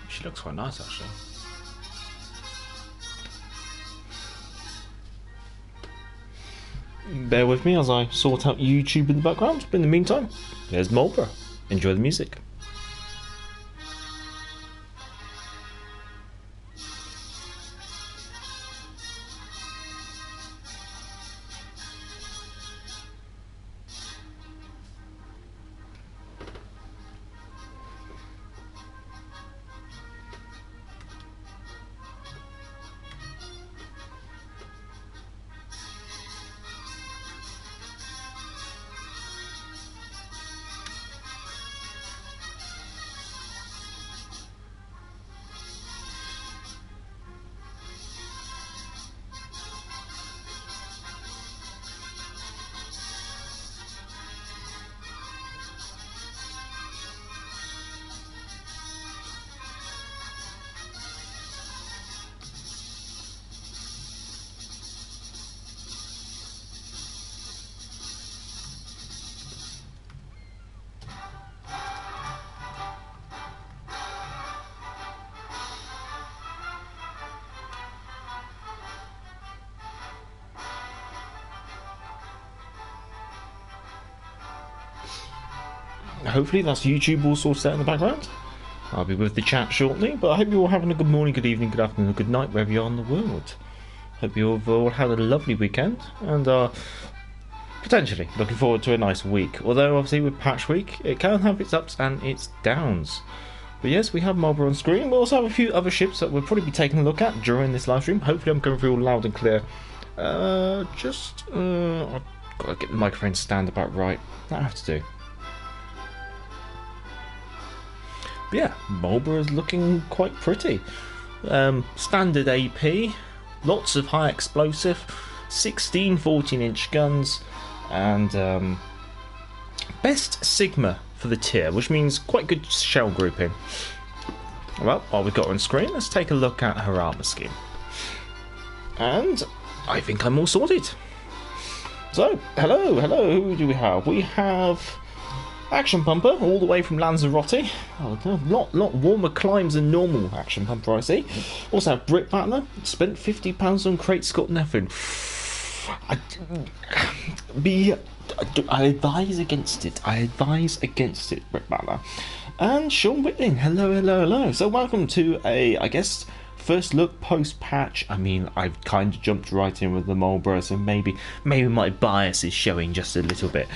She looks quite nice, actually. Bear with me as I sort out YouTube in the background. But in the meantime, there's Marlborough. Enjoy the music. Hopefully that's YouTube all sorted out in the background. I'll be with the chat shortly, but I hope you're all having a good morning, good evening, good afternoon, good night, wherever you are in the world. Hope you've all had a lovely weekend, and are potentially looking forward to a nice week. Although, obviously, with Patch Week, it can have its ups and its downs. But yes, we have Marlborough on screen. We also have a few other ships that we'll probably be taking a look at during this live stream. Hopefully I'm coming through all loud and clear. I've got to get the microphone stand about right. That I have to do. But yeah, Marlborough is looking quite pretty. Standard AP, lots of high explosive, 16 14-inch guns, and best Sigma for the tier, which means quite good shell grouping. Well, while we've got her on screen, let's take a look at her armour scheme. And I think I'm all sorted. So, hello, who do we have? We have Action Pumper, all the way from Lanzarote. Oh, a lot warmer climes than normal Action Pumper, I see. Also have Brick Battler, spent £50 on crates, got nothing. I advise against it. Brick Battler. And Sean Whitling, hello. So welcome to I guess, first look post-patch. I mean, I've kind of jumped right in with the Marlborough, so maybe my bias is showing just a little bit.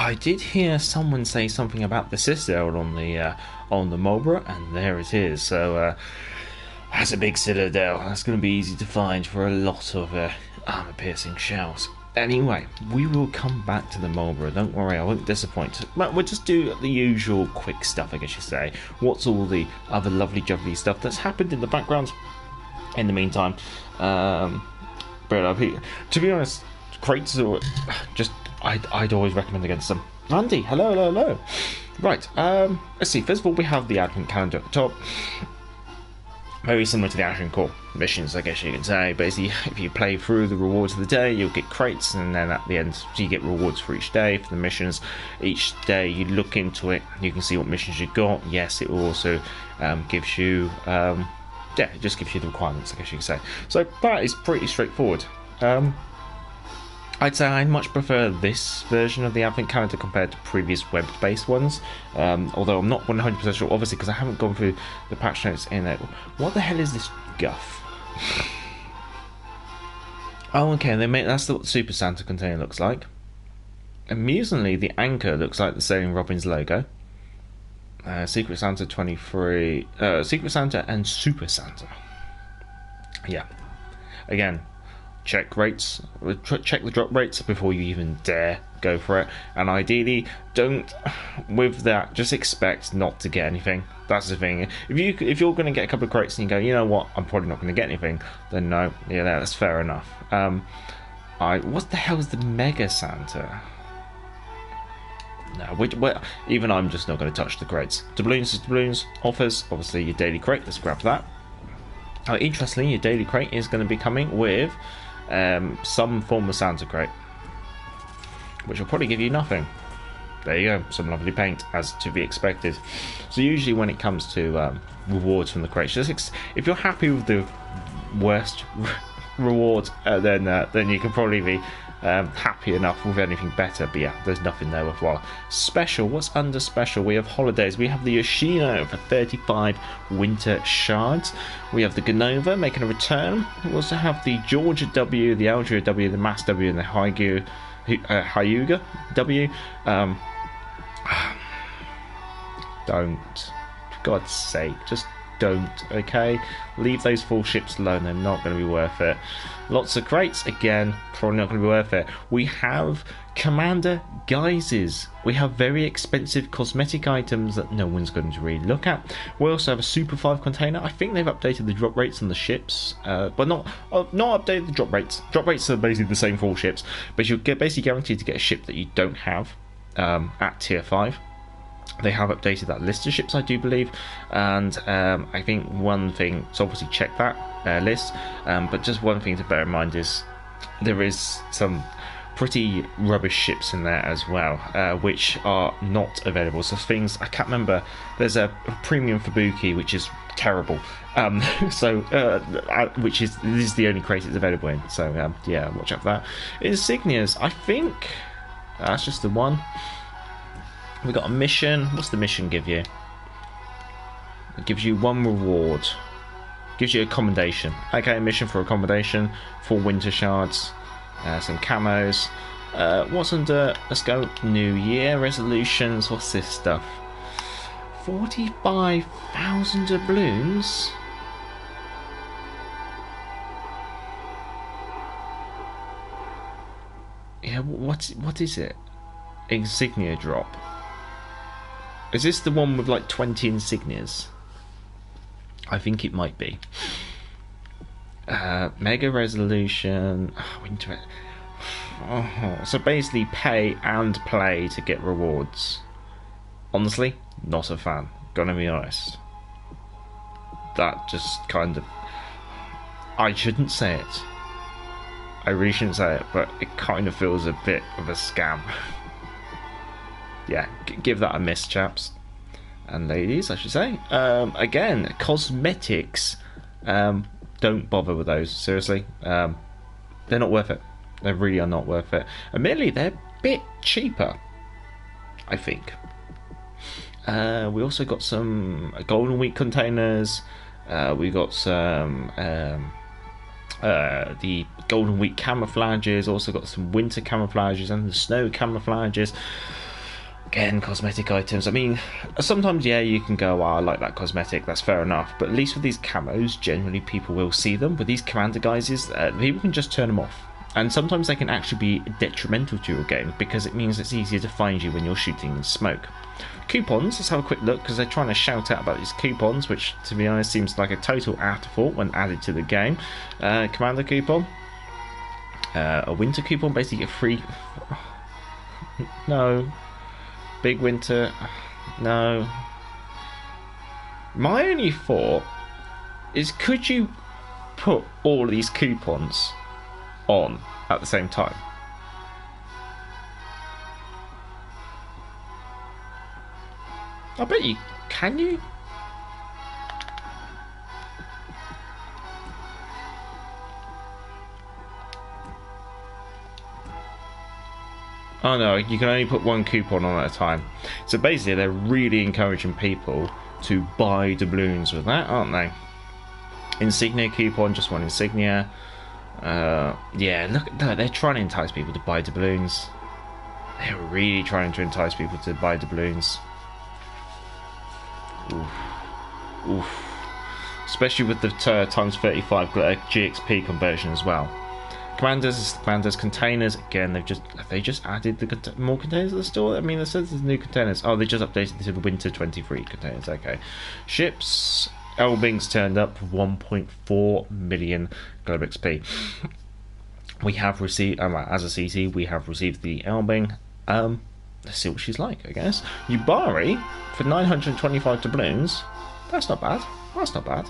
I did hear someone say something about the citadel on the Marlborough, and there it is. So that's a big citadel. That's going to be easy to find for a lot of armour-piercing shells. Anyway, we will come back to the Marlborough. Don't worry, I won't disappoint. But we'll just do the usual quick stuff, I guess you say. What's all the other lovely jubbly stuff that's happened in the background in the meantime? But to be honest, crates are just... I'd always recommend against them. Randy, hello. Right, let's see. First of all, we have the advent calendar at the top. Very similar to the Ashen Core missions, I guess you can say. Basically, if you play through the rewards of the day, you'll get crates, and then at the end, you get rewards for each day, for the missions. Each day, you look into it, you can see what missions you got. Yes, it will also gives you... it just gives you the requirements, I guess you can say. So, that is pretty straightforward. I'd say I much prefer this version of the Advent Calendar compared to previous web-based ones, although I'm not 100% sure, obviously, because I haven't gone through the patch notes in it. What the hell is this guff? Oh, okay, that's what Super Santa container looks like. Amusingly, the anchor looks like the Sailing Robin's logo. Secret Santa 23... Secret Santa and Super Santa. Yeah. Again... check rates, check the drop rates before you even dare go for it, and ideally don't, with that, just expect not to get anything. That's the thing. If you're going to get a couple of crates and you go, you know what, I'm probably not going to get anything, then no, yeah, that's fair enough. What the hell is the Mega Santa? No, even I'm just not going to touch the crates. Doubloons is doubloons. Offers, obviously your daily crate, let's grab that. Interestingly, your daily crate is going to be coming with some form of Santa crate, which will probably give you nothing. There you go, some lovely paint, as to be expected. So usually when it comes to rewards from the crates, if you're happy with the worst rewards, then you can probably be happy enough with anything better. But yeah, there's nothing there worthwhile. Special, what's under special? We have holidays. We have the Yoshino for 35 winter shards. We have the Ganova making a return. We also have the Georgia W, the Algeria W, the Mass W, and the Hyuga W. Don't, for God's sake, just don't, okay? Leave those full ships alone, they're not going to be worth it. Lots of crates, again, probably not going to be worth it. We have Commander Guises. We have very expensive cosmetic items that no one's going to really look at. We also have a Super 5 container. I think they've updated the drop rates on the ships, but not updated the drop rates. Drop rates are basically the same for all ships, but you're basically guaranteed to get a ship that you don't have at tier 5. They have updated that list of ships, I do believe, and I think one thing, so obviously check that list, but just one thing to bear in mind is there is some pretty rubbish ships in there as well, which are not available. So things, I can't remember, there's a premium Fubuki which is terrible, which is, this is the only crate it's available in, so yeah, watch out for that. Insignias, I think that's just the one. We got a mission. What's the mission give you? It gives you one reward. Gives you accommodation. Okay, a mission for accommodation, 4 winter shards, some camos. What's under? Let's go. New Year resolutions. What's this stuff? 45,000 doubloons. Yeah, what is it? Insignia drop. Is this the one with like 20 insignias? I think it might be. Mega resolution. So basically pay and play to get rewards. Honestly, not a fan. Gonna be honest. That just kind of... I shouldn't say it. I really shouldn't say it, but it kind of feels a bit of a scam. Yeah, give that a miss, chaps and ladies, I should say. Again, cosmetics, don't bother with those, seriously. They're not worth it. They really are not worth it. Admittedly, they're a bit cheaper, I think. We also got some Golden Week containers. We got some the Golden Week camouflages. Also got some winter camouflages and the snow camouflages. Again, cosmetic items. I mean, sometimes, yeah, you can go, oh, I like that cosmetic, that's fair enough. But at least with these camos, generally people will see them. With these commander guises, people can just turn them off. And sometimes they can actually be detrimental to your game, because it means it's easier to find you when you're shooting in smoke. Coupons, let's have a quick look, because they're trying to shout out about these coupons, which, to be honest, seems like a total afterthought when added to the game. Commander coupon. A winter coupon, basically a free... No... Big winter, no. My only thought is, could you put all of these coupons on at the same time? I bet you can. You? Oh no, you can only put one coupon on at a time. So basically they're really encouraging people to buy doubloons with that, aren't they? Insignia coupon, just one insignia. Yeah, look, they're trying to entice people to buy doubloons. They're really trying to entice people to buy doubloons. Oof. Oof. Especially with the times 35 GXP conversion as well. Commanders, containers. Again, they just added more containers to the store. I mean, they said there's new containers. Oh, they just updated to the winter 23 containers. Okay, ships. Elbing's turned up 1.4 million Globe XP. We have received, as a CC, we have received the Elbing. Let's see what she's like, I guess. Yubari for 925 doubloons. That's not bad. That's not bad.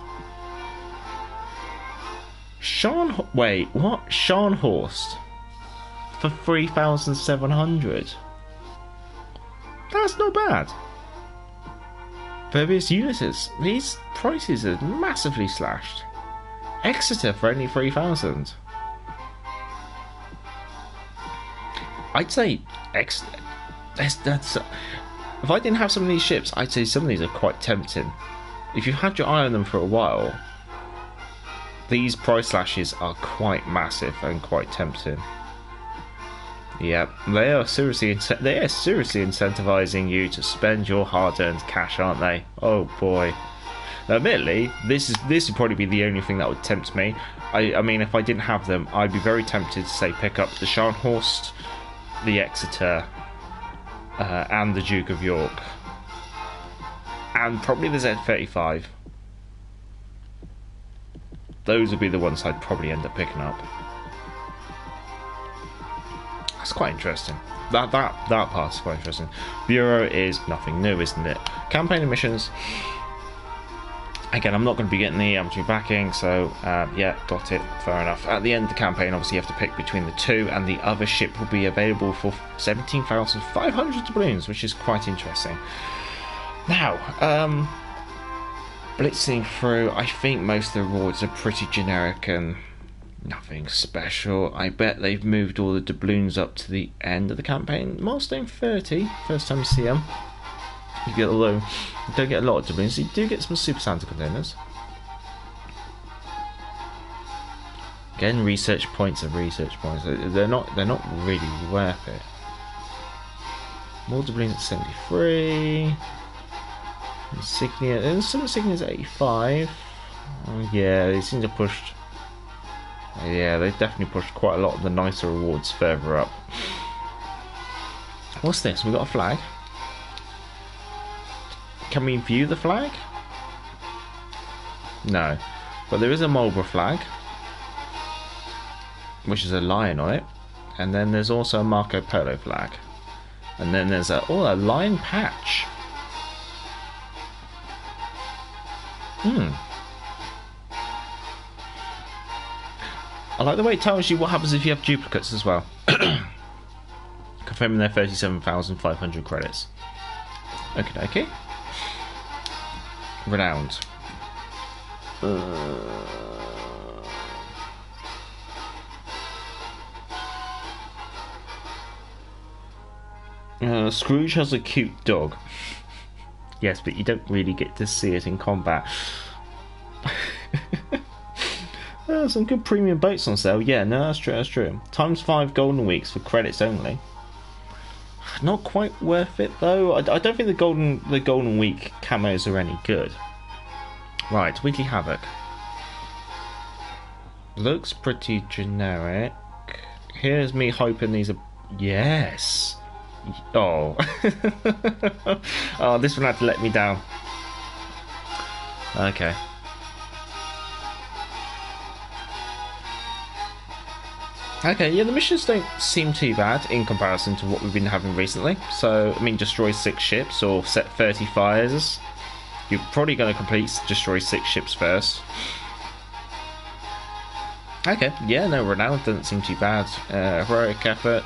Wait, what? Scharnhorst for 3,700. That's not bad. Various units, these prices are massively slashed. Exeter for only 3,000. I'd say Exeter. That's if I didn't have some of these ships, I'd say some of these are quite tempting. If you've had your eye on them for a while, these price slashes are quite massive and quite tempting. Yeah, they are seriously incentivizing you to spend your hard-earned cash, aren't they? Oh boy. Now, admittedly, this would probably be the only thing that would tempt me. I mean, if I didn't have them, I'd be very tempted to say pick up the Scharnhorst, the Exeter, and the Duke of York, and probably the Z35. Those would be the ones I'd probably end up picking up. That's quite interesting. That part's quite interesting. Bureau is nothing new, isn't it? Campaign missions. Again, I'm not going to be getting the amateur backing, so yeah, got it. Fair enough. At the end of the campaign, obviously, you have to pick between the two, and the other ship will be available for 17,500 doubloons, which is quite interesting. Now, blitzing through, I think most of the rewards are pretty generic and nothing special. I bet they've moved all the doubloons up to the end of the campaign. Milestone 30, first time you see them. You get, although you don't get a lot of doubloons, you do get some Super Santa containers. Again, research points are research points. They're not really worth it. More doubloons at 73. Insignia, and some insignias at 85. Oh, yeah, they seem to have pushed. Yeah, they've definitely pushed quite a lot of the nicer rewards further up. What's this? We got a flag. Can we view the flag? No. But there is a Marlborough flag, which is a lion on it. And then there's also a Marco Polo flag. And then there's a lion patch. I like the way it tells you what happens if you have duplicates as well. Confirming their 37,500 credits. Okay. Renowned. Scrooge has a cute dog. Yes, but you don't really get to see it in combat. Some good premium boats on sale. Yeah, no, that's true. ×5 golden weeks for credits only. Not quite worth it though. I don't think the golden week camos are any good. Right, Weekly Havoc. Looks pretty generic. Here's me hoping these are... Yes! Oh. Oh, this one had to let me down. Okay. Okay, yeah, the missions don't seem too bad in comparison to what we've been having recently. So, I mean, destroy 6 ships or set 30 fires. You're probably going to destroy 6 ships first. Okay, yeah, no, Renowned doesn't seem too bad. Heroic effort.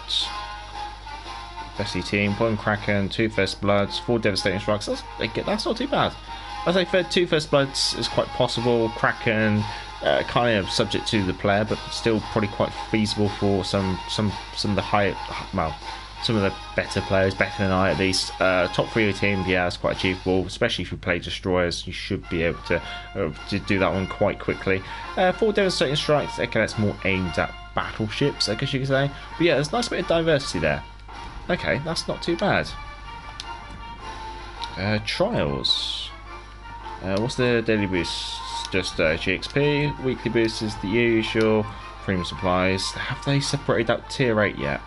Bessie team, 1 Kraken, 2 First Bloods, 4 Devastating Strikes. That's not too bad. I'd say 2 First Bloods is quite possible. Kraken, kind of subject to the player, but still probably quite feasible for some of the some of the better players, better than I at least. Top 3 of the team, yeah, it's quite achievable, especially if you play destroyers. You should be able to do that one quite quickly. 4 Devastating Strikes, okay, that's more aimed at battleships, I guess you could say. But yeah, there's a nice bit of diversity there. Okay, that's not too bad. Trials. What's the daily boost? Just GXP. Weekly boost is the usual. Premium supplies. Have they separated out tier 8 yet?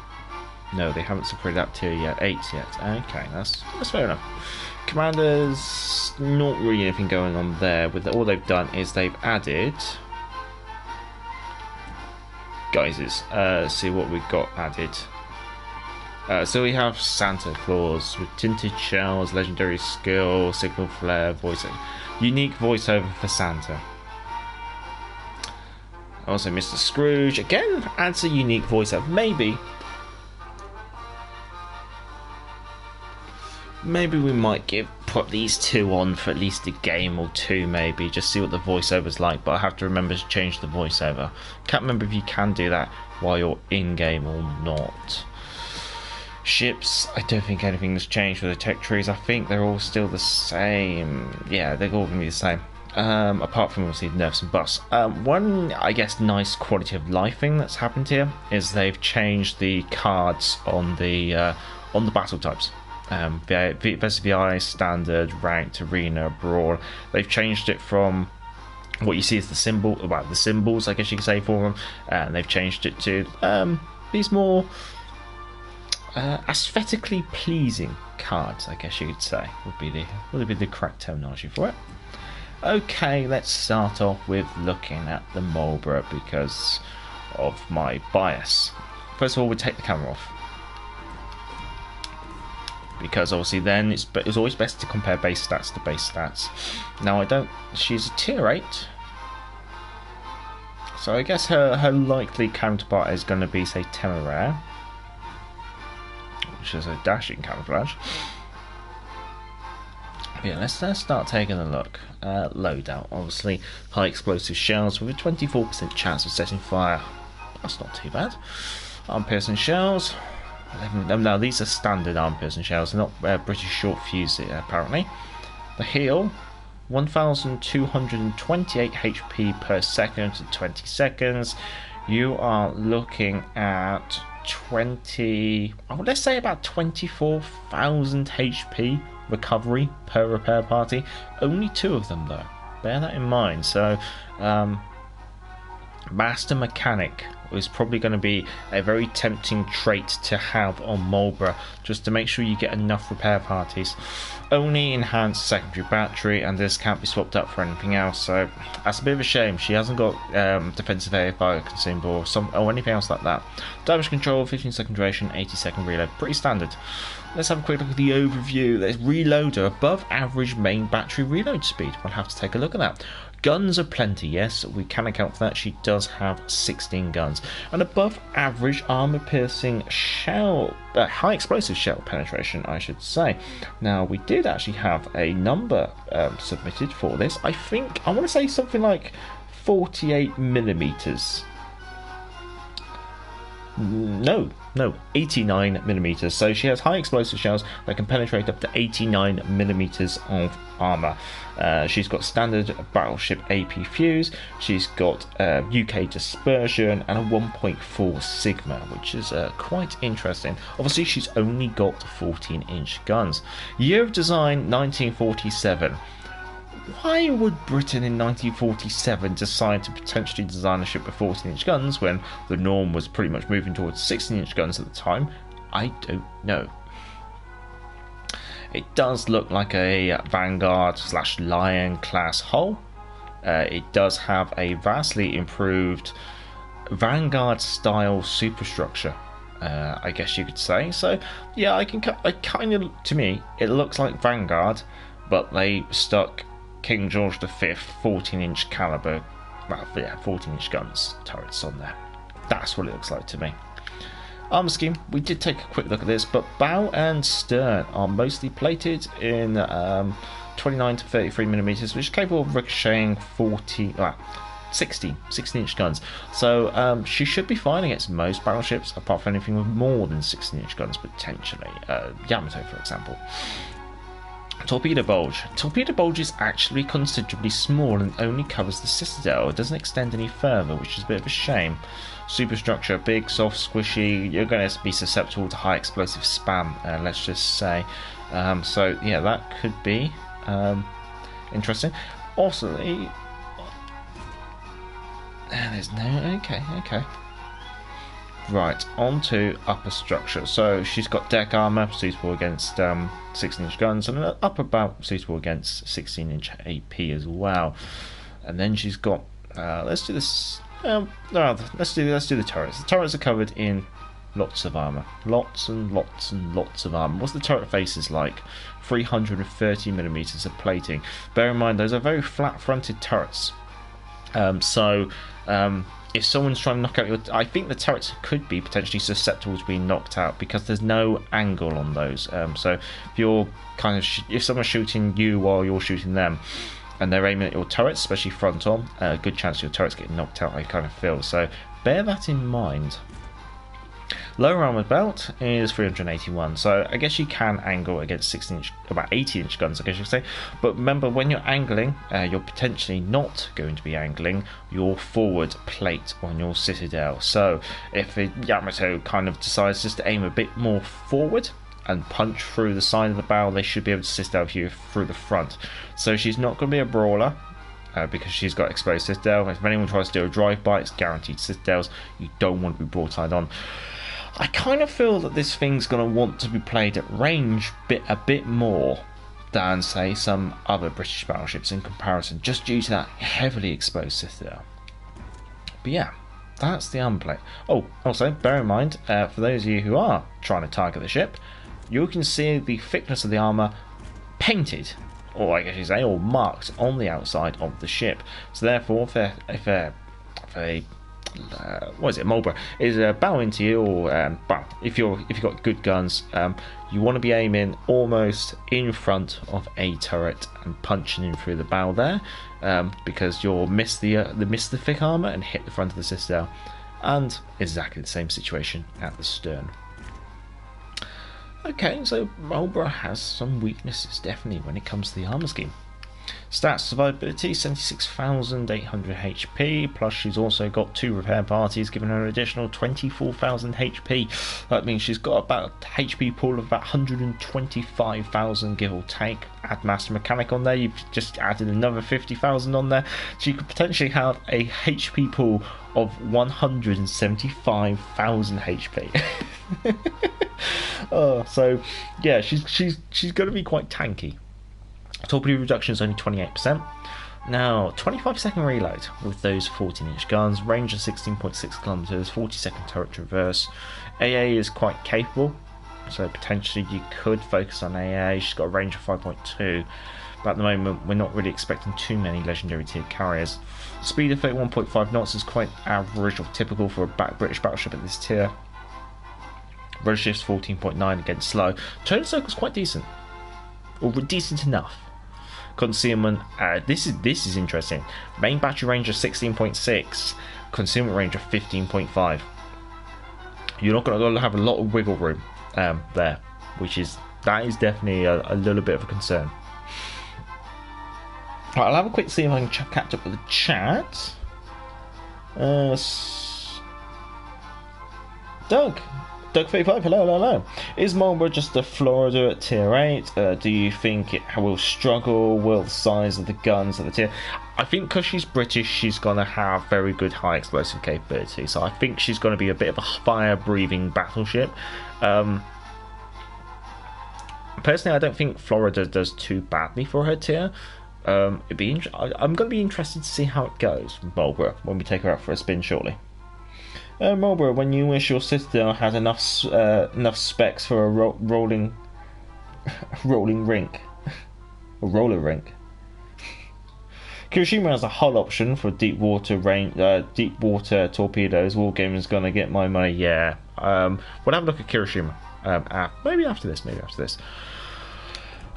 No, they haven't separated out tier 8 yet. Okay, that's fair enough. Commanders, not really anything going on there. With all they've done is they've added guises. See what we've got added. So we have Santa Claus with tinted shells, legendary skill, signal flare, unique voiceover for Santa. Also, Mr. Scrooge again adds a unique voiceover. Maybe we might put these two on for at least a game or two, maybe just see what the voiceover's like. But I have to remember to change the voiceover. Can't remember if you can do that while you're in game or not. Ships, I don't think anything's changed with the tech trees. I think they're all still the same. Yeah, they're all gonna be the same. Apart from obviously the nerfs and buffs. One, I guess, nice quality of life thing that's happened here is they've changed the cards on the battle types. Versus VI, standard, ranked, arena, brawl. They've changed it from what you see as the symbols, I guess you could say, for them, and they've changed it to these more aesthetically pleasing cards, I guess you could say, would be the correct terminology for it. Okay, let's start off with looking at the Marlborough because of my bias. First of all, we take the camera off, because obviously then it's always best to compare base stats to base stats. Now she's a tier 8, so I guess her likely counterpart is going to be, say, Temeraire, which is a dashing camouflage. Yeah, let's start taking a look. Loadout, obviously high explosive shells with a 24% chance of setting fire. That's not too bad. Arm piercing shells. Now these are standard arm piercing shells, they're not British short fuse apparently. The heal, 1228 HP per second to 20 seconds. You are looking at let's say about 24,000 HP recovery per repair party. Only 2 of them though, bear that in mind. So Master Mechanic is probably going to be a very tempting trait to have on Marlborough, just to make sure you get enough repair parties. Only enhanced secondary battery, and this can't be swapped up for anything else, so that's a bit of a shame. She hasn't got defensive AFI consumable or anything else like that. Damage control, 15-second duration, 80-second reload, pretty standard. Let's have a quick look at the overview. There's reloader, above average main battery reload speed. We'll have to take a look at that. Guns are plenty, yes, we can account for that. She does have 16 guns. And above average armor piercing shell, high explosive shell penetration, I should say. Now, we did actually have a number submitted for this. I want to say something like 48 millimeters. No, 89 millimeters. So she has high explosive shells that can penetrate up to 89 millimeters of armor. She's got standard battleship AP fuse. She's got UK dispersion and a 1.4 sigma, which is quite interesting. Obviously, she's only got 14-inch guns. Year of design 1947. Why would Britain in 1947 decide to potentially design a ship with 14-inch guns when the norm was pretty much moving towards 16-inch guns at the time? I don't know. It does look like a Vanguard/Lion class hull. It does have a vastly improved Vanguard style superstructure, I guess you could say. So yeah, to me it looks like Vanguard, but they stuck King George V 14-inch caliber, 14-inch guns, turrets on there. That's what it looks like to me. Armor scheme, we did take a quick look at this, but bow and stern are mostly plated in 29 to 33 millimeters, which is capable of ricocheting 16-inch guns. So she should be fine against most battleships, apart from anything with more than 16-inch guns potentially. Yamato, for example. Torpedo bulge. Torpedo bulge is actually considerably small and only covers the citadel. It doesn't extend any further, which is a bit of a shame. Superstructure, big, soft, squishy. You're going to be susceptible to high explosive spam, let's just say. So yeah, that could be interesting. Also, there's no. Okay. Right, on to upper structure. So she's got deck armor suitable against 16-inch guns, and an upper bout suitable against 16-inch AP as well. And then she's got let's do this. Let's do the turrets. The turrets are covered in lots of armor, lots and lots of armor. What's the turret faces like? 330 millimeters of plating. Bear in mind, those are very flat-fronted turrets. If someone's trying to knock out your... I think the turrets could be potentially susceptible to being knocked out because there's no angle on those. So if you're if someone's shooting you while you're shooting them and they're aiming at your turrets, especially front on, a good chance your turrets getting knocked out, I kind of feel. So bear that in mind. Lower armoured belt is 381, so I guess you can angle against 16-inch, about 18-inch guns, I guess you could say. But remember, when you're angling, you're potentially not going to be angling your forward plate on your citadel. So if a Yamato kind of decides just to aim a bit more forward and punch through the side of the barrel, they should be able to citadel you through the front. So she's not going to be a brawler. Because she's got exposed citadel. If anyone tries to do a drive-by, it's guaranteed citadels. You don't want to be broadside on. I kind of feel that this thing's going to want to be played at range a bit more than, say, some other British battleships in comparison, just due to that heavily exposed citadel. But yeah, that's the armor plate. Oh, also, bear in mind, for those of you who are trying to target the ship, you can see the thickness of the armor painted, or I guess you say, or marked on the outside of the ship. So therefore, if a Marlborough is bow into you, or if you've got good guns, you want to be aiming almost in front of a turret and punching in through the bow there, because you'll miss the thick armor and hit the front of the citadel, and exactly the same situation at the stern. Okay, so Marlborough has some weaknesses, definitely, when it comes to the armour scheme. Stats survivability, 76,800 HP, plus she's also got 2 repair parties, giving her an additional 24,000 HP. That means she's got about a HP pool of about 125,000, give or take. Add Master Mechanic on there, you've just added another 50,000 on there. So you could potentially have a HP pool of 175,000 HP. So yeah, she's going to be quite tanky. Torpedo reduction is only 28%. Now, 25-second reload with those 14-inch guns, range of 16.6 kilometers, 40-second turret traverse. AA is quite capable, so potentially you could focus on AA. She's got a range of 5.2, but at the moment we're not really expecting too many legendary tier carriers. Speed of 31.5 knots is quite average or typical for a British battleship at this tier. Rudder shift's 14.9 against slow. Turn circle's quite decent, or decent enough. Concealment, this is interesting. Main battery range of 16.6, concealment range of 15.5. You're not going to have a lot of wiggle room there, that is definitely a little bit of a concern. Right, I'll have a quick see if I can catch up with the chat. Doug35, hello. Is Marlborough just a Florida at tier 8? Do you think it will struggle? Will the size of the guns at the tier? I think because she's British, she's going to have very good high explosive capability. So I think she's going to be a bit of a fire-breathing battleship. Personally, I don't think Florida does too badly for her tier. I'm going to be interested to see how it goes with Marlborough when we take her out for a spin shortly. Marlborough, when you wish your citadel has enough specs for a rolling rink, a roller rink. Kirisame has a hull option for deep water torpedoes. Wargame is gonna get my money. Yeah, we'll have a look at Kirisame. Maybe after this.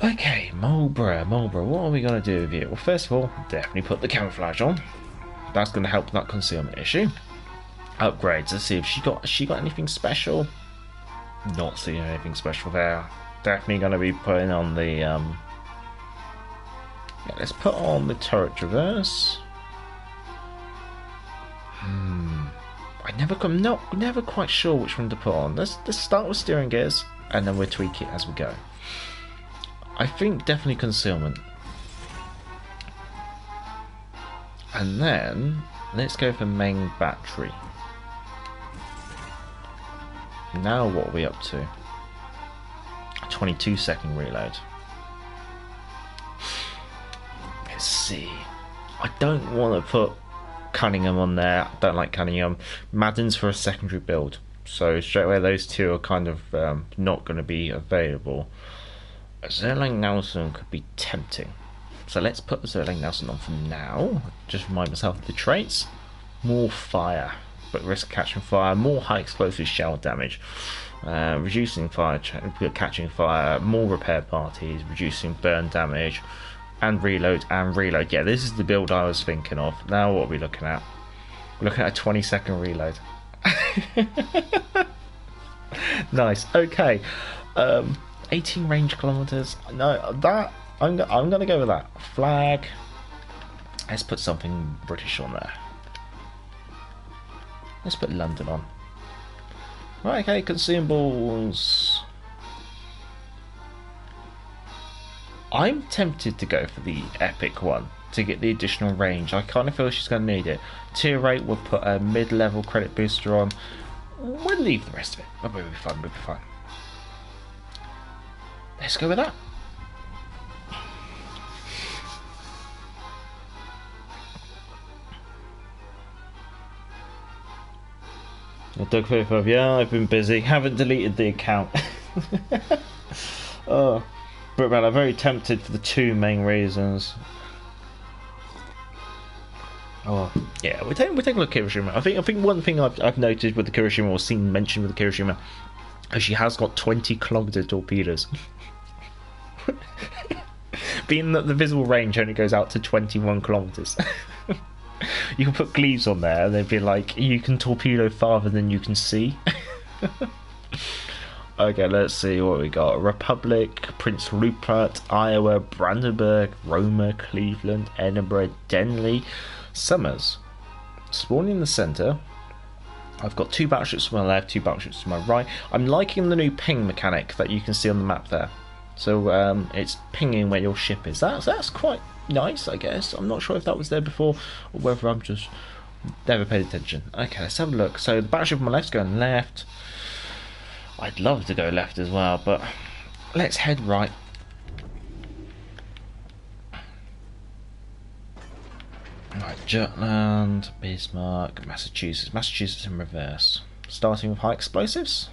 Okay, Marlborough. What are we gonna do with you? Well, first of all, definitely put the camouflage on. That's gonna help that concealment issue. Upgrades. Let's see if she got anything special. Not seeing anything special there. Definitely going to be putting on the yeah, let's put on the turret traverse. I'm never quite sure which one to put on. Let's start with steering gears and then we'll tweak it as we go. I think definitely concealment, and then let's go for main battery. Now what are we up to? 22-second reload. Let's see. I don't want to put Cunningham on there. I don't like Cunningham. Madden's for a secondary build, so straight away those two are kind of not going to be available. Zerling Nelson could be tempting. So let's put the Zerling Nelson on for now. Just remind myself of the traits. More fire, but risk catching fire. More high explosive shell damage. Reducing fire, catching fire. More repair parties. Reducing burn damage. And reload and reload. Yeah, this is the build I was thinking of. Now what are we looking at? We're looking at a 20-second reload. Nice. Okay. 18 range kilometers. No, that I'm gonna go with that. Flag. Let's put something British on there. Let's put London on. Right, okay, consumables. I'm tempted to go for the epic one to get the additional range. I kind of feel she's going to need it. Tier 8, we'll put a mid-level credit booster on. We'll leave the rest of it. We'll be fine, we'll be fine. Let's go with that. Doug 55, yeah, I've been busy. Haven't deleted the account. Oh, but man, I'm very tempted for the two main reasons. Oh, yeah, we take a look at Kirisame. I think one thing I've noticed with the Kirisame, or seen mentioned with the Kirisame, is she has got 20-kilometer torpedoes. Being that the visible range only goes out to 21 kilometers. You can put gleaves on there and they'd be like, you can torpedo farther than you can see. Okay, let's see what we got. Republic, Prince Rupert, Iowa, Brandenburg, Roma, Cleveland, Edinburgh, Denley, Summers. Spawning in the centre. I've got 2 battleships to my left, 2 battleships to my right. I'm liking the new ping mechanic that you can see on the map there. So it's pinging where your ship is. That's quite nice, I guess. I'm not sure if that was there before or whether I'm just never paid attention. Okay, let's have a look. So the battleship on my left's going left. I'd love to go left as well, but let's head right. Right, Jutland, Bismarck, Massachusetts. Massachusetts in reverse. Starting with high explosives.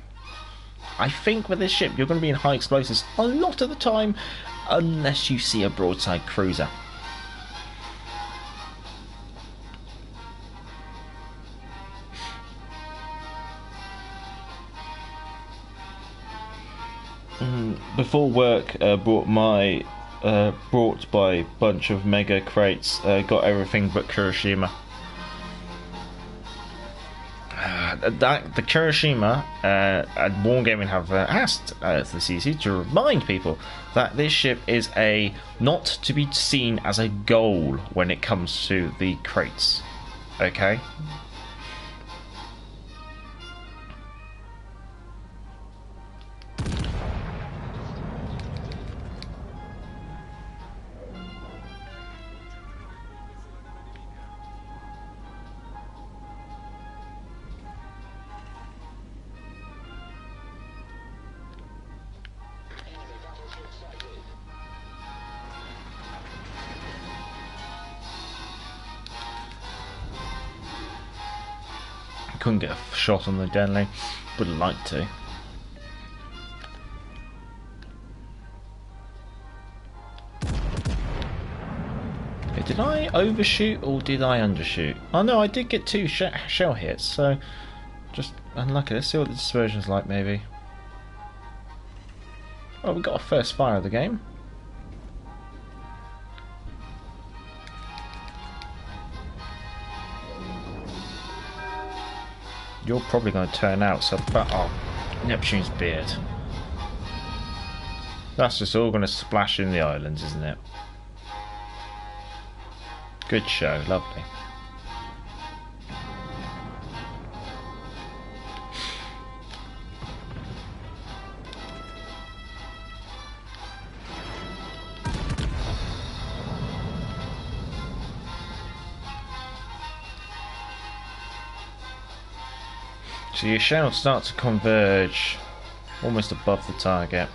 I think with this ship you're going to be in high explosives a lot of the time, unless you see a broadside cruiser. Before work, brought by a bunch of mega crates. Got everything but Kirisame. The Kirisame and Wargaming have asked the CC to remind people that this ship is not to be seen as a goal when it comes to the crates. Okay. Couldn't get a shot on the Denley. Would like to. Okay, did I overshoot or did I undershoot? Oh no, I did get 2 shell hits, so just unlucky. Let's see what the dispersion's like, maybe. Oh, we got our first fire of the game. You're probably going to turn out, so oh, Neptune's beard. That's just all going to splash in the islands, isn't it? Good show, lovely. So your shell starts to converge almost above the target.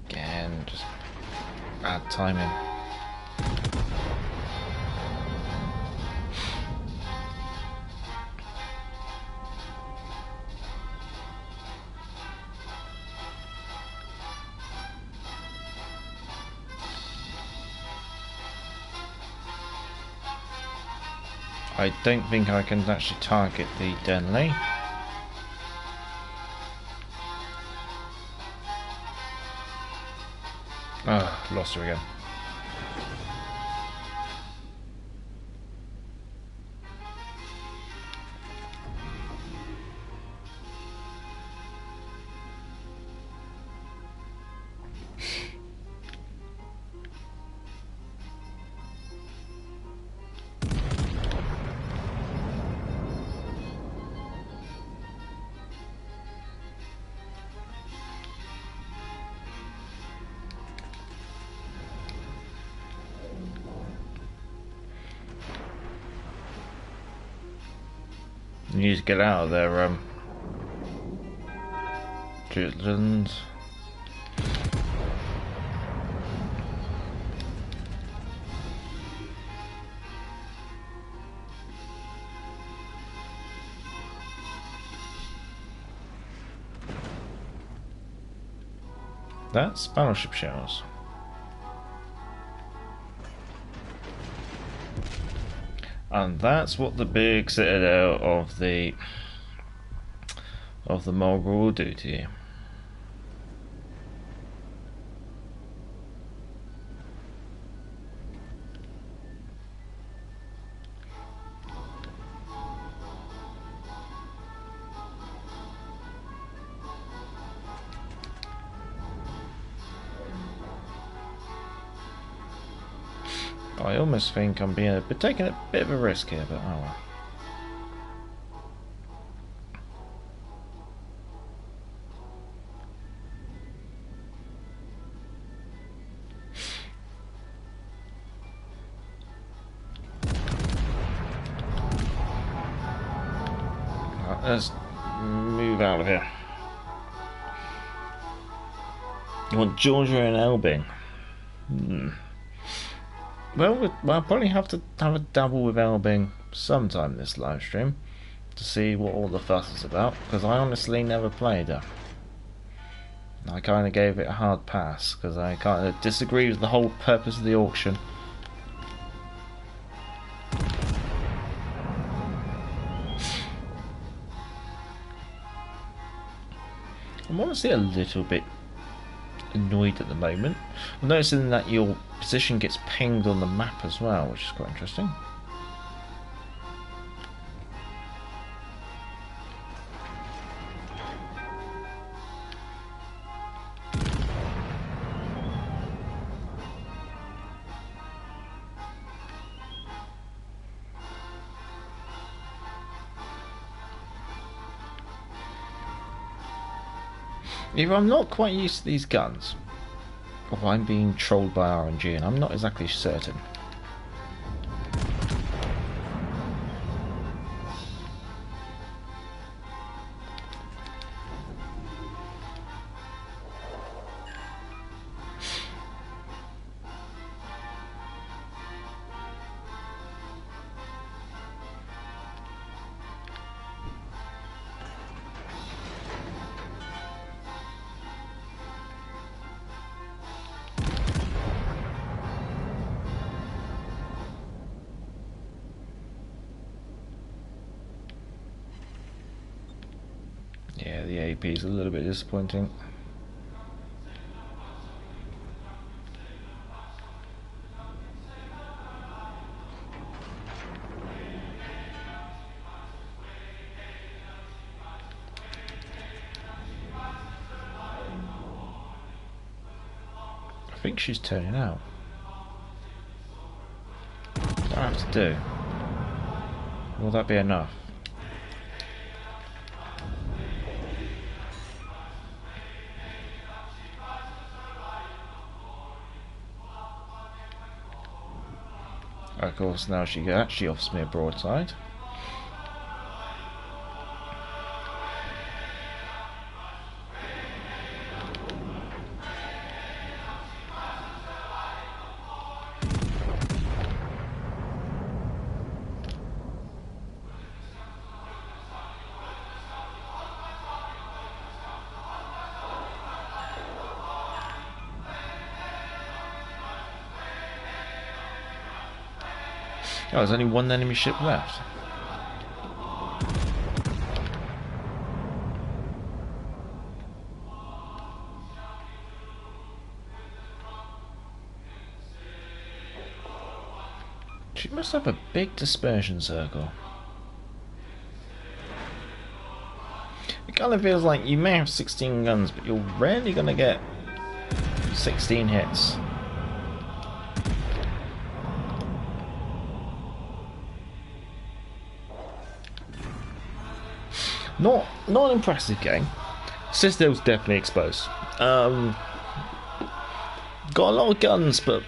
Again, just bad timing. I don't think I can actually target the Denley. Oh, lost her again. You need to get out of there, Jutland. That's battleship shells. And that's what the big citadel of the Marlborough will do to you. I almost think I'm taking a bit of a risk here, but oh well. Let's move out of here. You want Georgia and Elbing? Well, I'll probably have to have a dabble with Elbing sometime this live stream to see what all the fuss is about, because I honestly never played her. I kind of gave it a hard pass because I kind of disagree with the whole purpose of the auction. I'm honestly a little bit annoyed at the moment. I'm noticing that your position gets pinged on the map as well, which is quite interesting. Either I'm not quite used to these guns, or I'm being trolled by RNG, and I'm not exactly certain. Yeah, the AP is a little bit disappointing. I think she's turning out. What do I have to do? Will that be enough? Of course, now she actually offers me a broadside. Oh, there's only one enemy ship left. She must have a big dispersion circle. It kind of feels like you may have 16 guns, but you're rarely going to get 16 hits. Not an impressive game. Citadel's definitely exposed. Got a lot of guns, but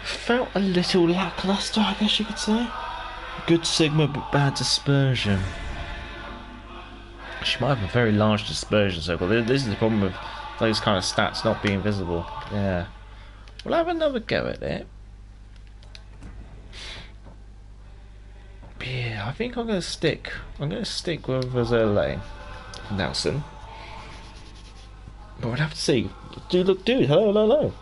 felt a little lackluster, I guess you could say. Good Sigma, but bad dispersion. She might have a very large dispersion circle. This is the problem with those kind of stats not being visible. Yeah. We'll have another go at it. But yeah, I think I'm gonna stick with Azerle Nelson. But we'll have to see. Dude, hello.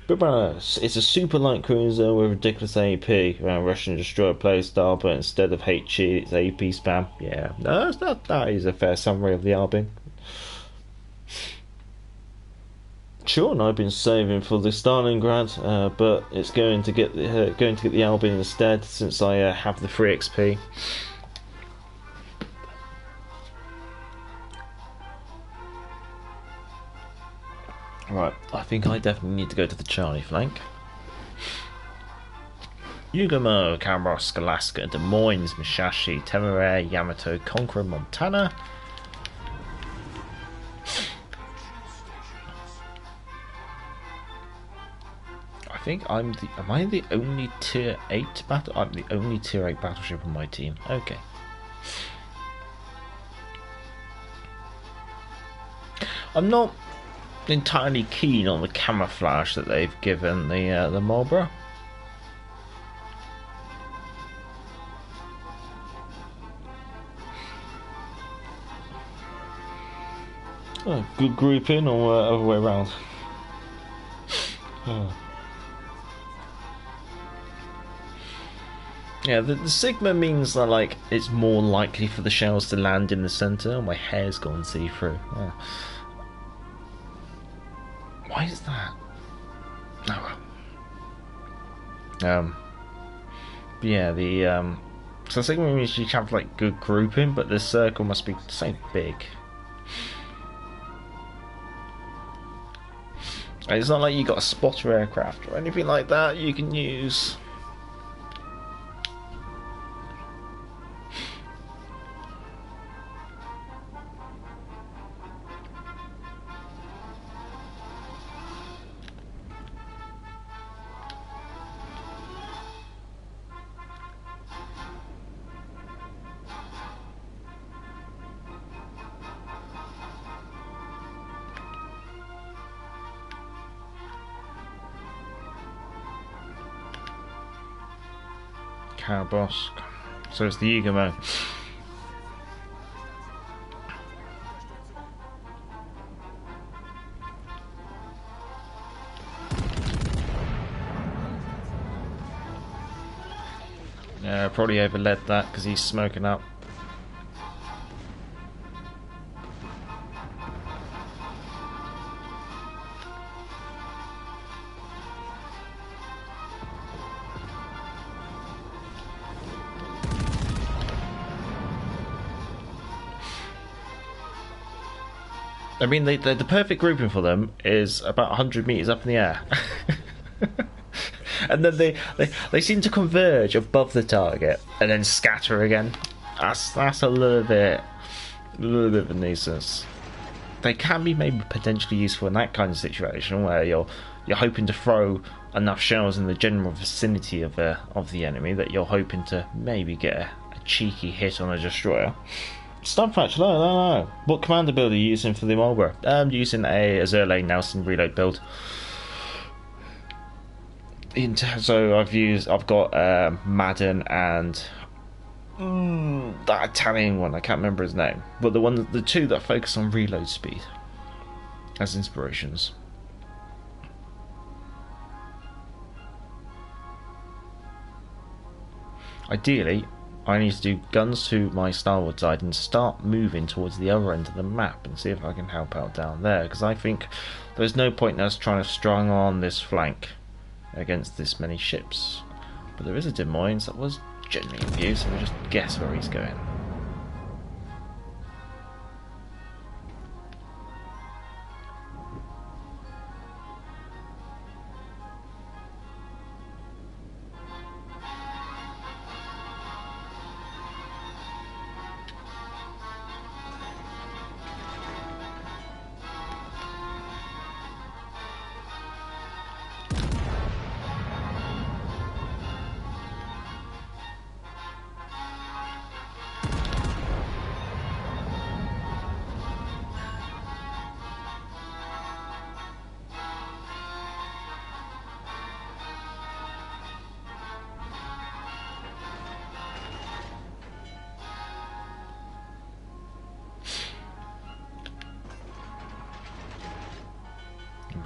But it's a super light cruiser with ridiculous AP around Russian destroyer playstyle, but instead of HE, it's AP spam. Yeah, no, that is a fair summary of the Albin. Sure, and I've been saving for the Stalingrad, but it's going to get the Albin instead, since I have the free XP. Right, I think I definitely need to go to the Charlie flank. Yugamo, Cambros, Alaska, Des Moines, Musashi, Temeraire, Yamato, Conqueror, Montana. I think am I the only tier 8 battle? I'm the only tier 8 battleship on my team. Okay. I'm not entirely keen on the camouflage that they've given the Marlborough. Oh, good grouping or other way around? Oh. Yeah, the Sigma means that like it's more likely for the shells to land in the centre. Oh, my hair's gone see-through. Oh. Why is that? Oh well. Yeah, so Sigma means you have like good grouping, but the circle must be so big. It's not like you got a spotter aircraft or anything like that you can use. Boss. So it's the Yugamo. Yeah, probably overled that because he's smoking up. I mean, the perfect grouping for them is about 100 meters up in the air, and then they seem to converge above the target and then scatter again. That's a little bit of a nuisance. They can be maybe potentially useful in that kind of situation where you're hoping to throw enough shells in the general vicinity of the enemy that you're hoping to maybe get a cheeky hit on a destroyer. Stumpfatch, no. What commander build are you using for the Marlborough? I'm using a Azerle Nelson reload build. So I've got Madden and That Italian one, I can't remember his name, but the two that focus on reload speed as inspirations. Ideally, I need to do guns to my starboard side and start moving towards the other end of the map and see if I can help out down there, because I think there's no point in us trying to strong on this flank against this many ships. But there is a Des Moines that was generally in view, so we'll just guess where he's going.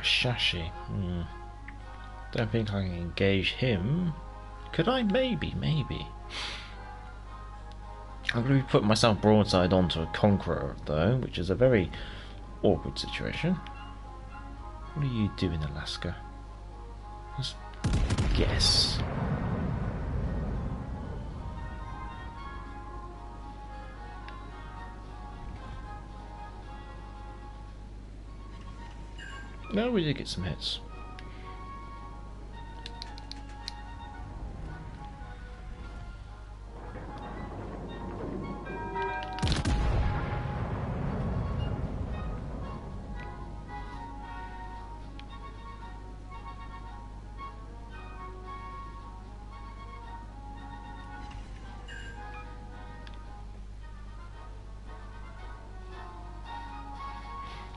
Shashi. Don't think I can engage him. Could I? Maybe. I'm going to be putting myself broadside onto a Conqueror, though, which is a very awkward situation. What do you do in Alaska? Just guess. No, we did get some hits.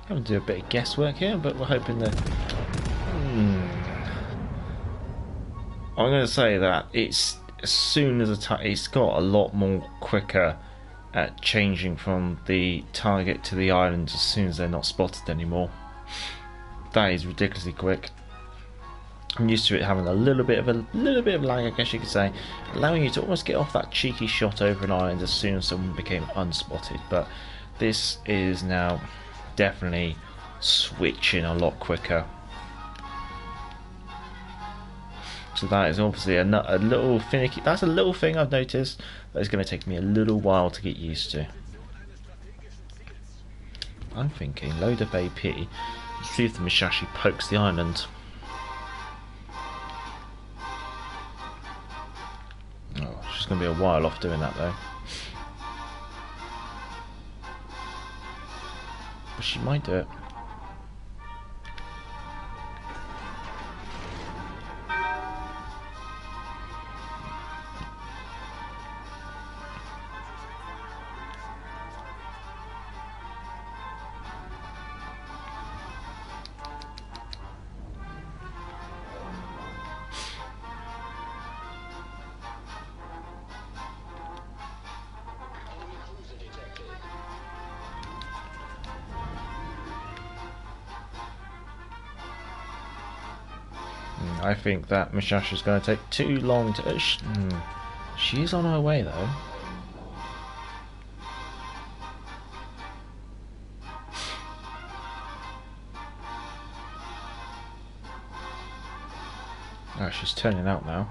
I'm going to do a bit of guesswork here, but we're hoping that... I'm going to say that it's as soon as it's got a lot more quicker at changing from the target to the island as soon as they're not spotted anymore. That is ridiculously quick. I'm used to it having a little bit of lag, I guess you could say, allowing you to almost get off that cheeky shot over an island as soon as someone became unspotted. But this is now definitely switching a lot quicker. So that is obviously a little finicky. That's a little thing I've noticed that is going to take me a little while to get used to. I'm thinking load up AP, see if the Musashi pokes the island. Oh, she's going to be a while off doing that though. But she might do it. I think that Musashi is going to take too long to... She is on her way though. Oh, she's turning out now.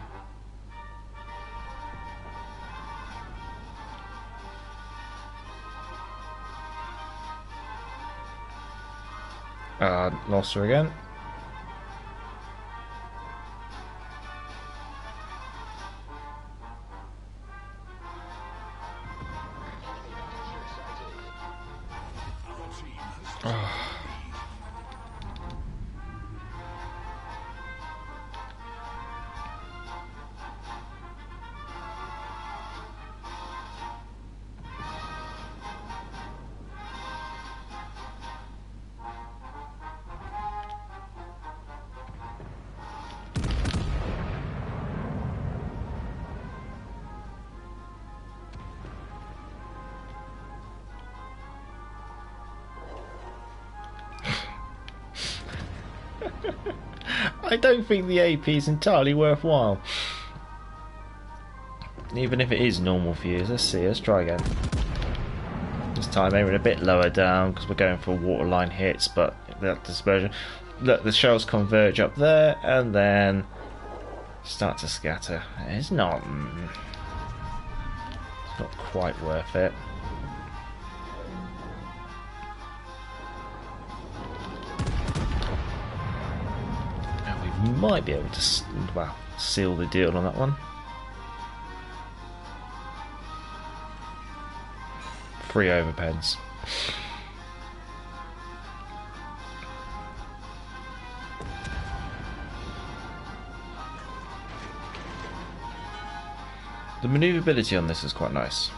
Lost her again. I don't think the AP is entirely worthwhile. Even if it is normal for you. Let's see, let's try again. This time aiming a bit lower down because we're going for waterline hits, but that dispersion. Look, the shells converge up there and then start to scatter. It's not quite worth it. Now we might be able to seal the deal on that one. 3 overpens. The manoeuvrability on this is quite nice.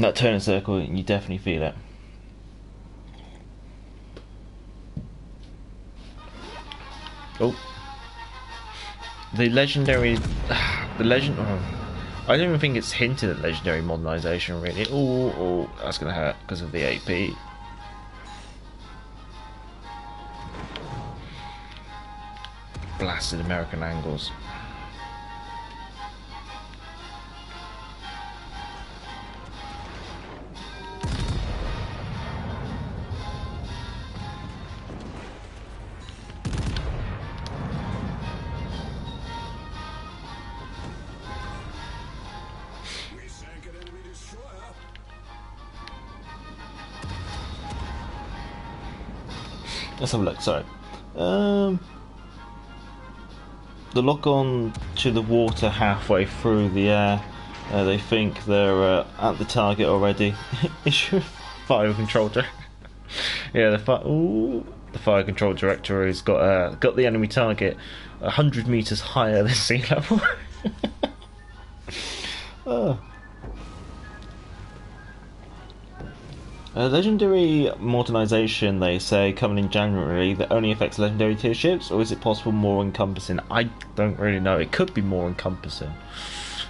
That turn and circle, you definitely feel it. Oh, the legendary, I don't even think it's hinted at legendary modernisation really. Oh, that's gonna hurt because of the AP. Blasted American angles. Let's have a look, sorry. The lock on to the water halfway through the air. They think they're at the target already. Issue fire control director. Yeah, the fire control director has got the enemy target 100 meters higher than sea level. Oh. Legendary modernisation, they say, coming in January, that only affects legendary tier ships, or is it possible more encompassing? I don't really know. It could be more encompassing.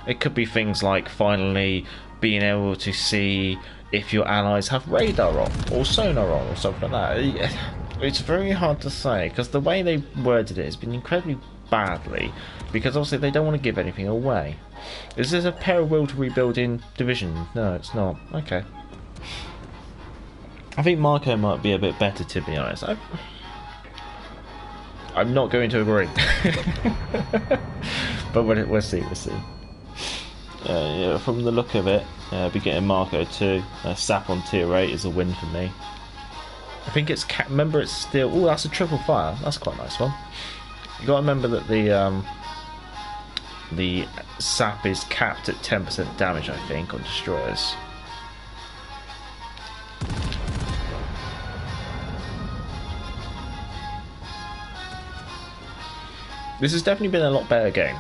It could be things like finally being able to see if your allies have radar on, or sonar on, or something like that. It's very hard to say, because the way they worded it has been incredibly badly, because obviously they don't want to give anything away. Is this a pair of will to rebuild in division? No, it's not. Okay. I think Marco might be a bit better, to be honest. I'm not going to agree. But we'll see, Yeah, from the look of it, I'll be getting Marco too. Sap on tier 8 is a win for me. I think it's remember it's still... Oh, that's a triple fire. That's quite a nice one. You got to remember that the sap is capped at 10% damage, I think, on destroyers. This has definitely been a lot better game.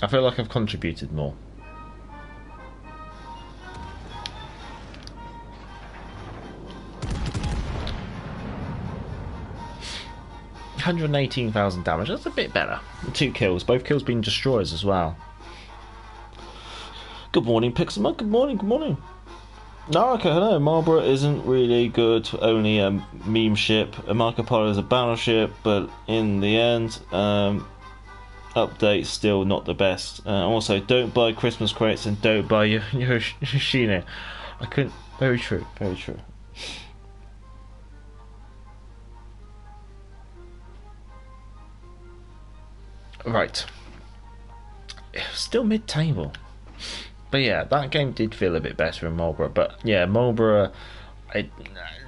I feel like I've contributed more. $118,000 damage, that's a bit better. 2 kills, both kills being destroyers as well. Good morning, Pixelmug, good morning. No, okay, hello. Marlborough isn't really good, only a meme ship. Marco Polo is a battleship, but in the end, update still not the best. Also, don't buy Christmas crates and don't buy your Yoshino. I couldn't. Very true. Right. Still mid-table. But yeah, that game did feel a bit better in Marlborough. But yeah, Marlborough,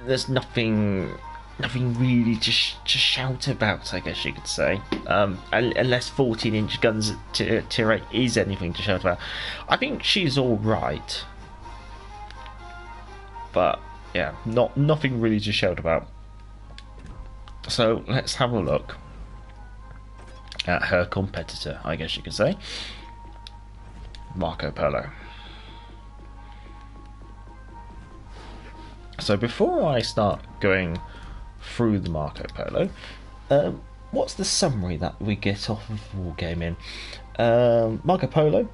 there's nothing really to shout about, I guess you could say. Unless 14-inch guns tier 8 is anything to shout about. I think she's all right. But yeah, nothing really to shout about. So let's have a look at her competitor, I guess you could say. Marco Polo. So before I start going through the Marco Polo, what's the summary that we get off of Wargaming? Marco Polo,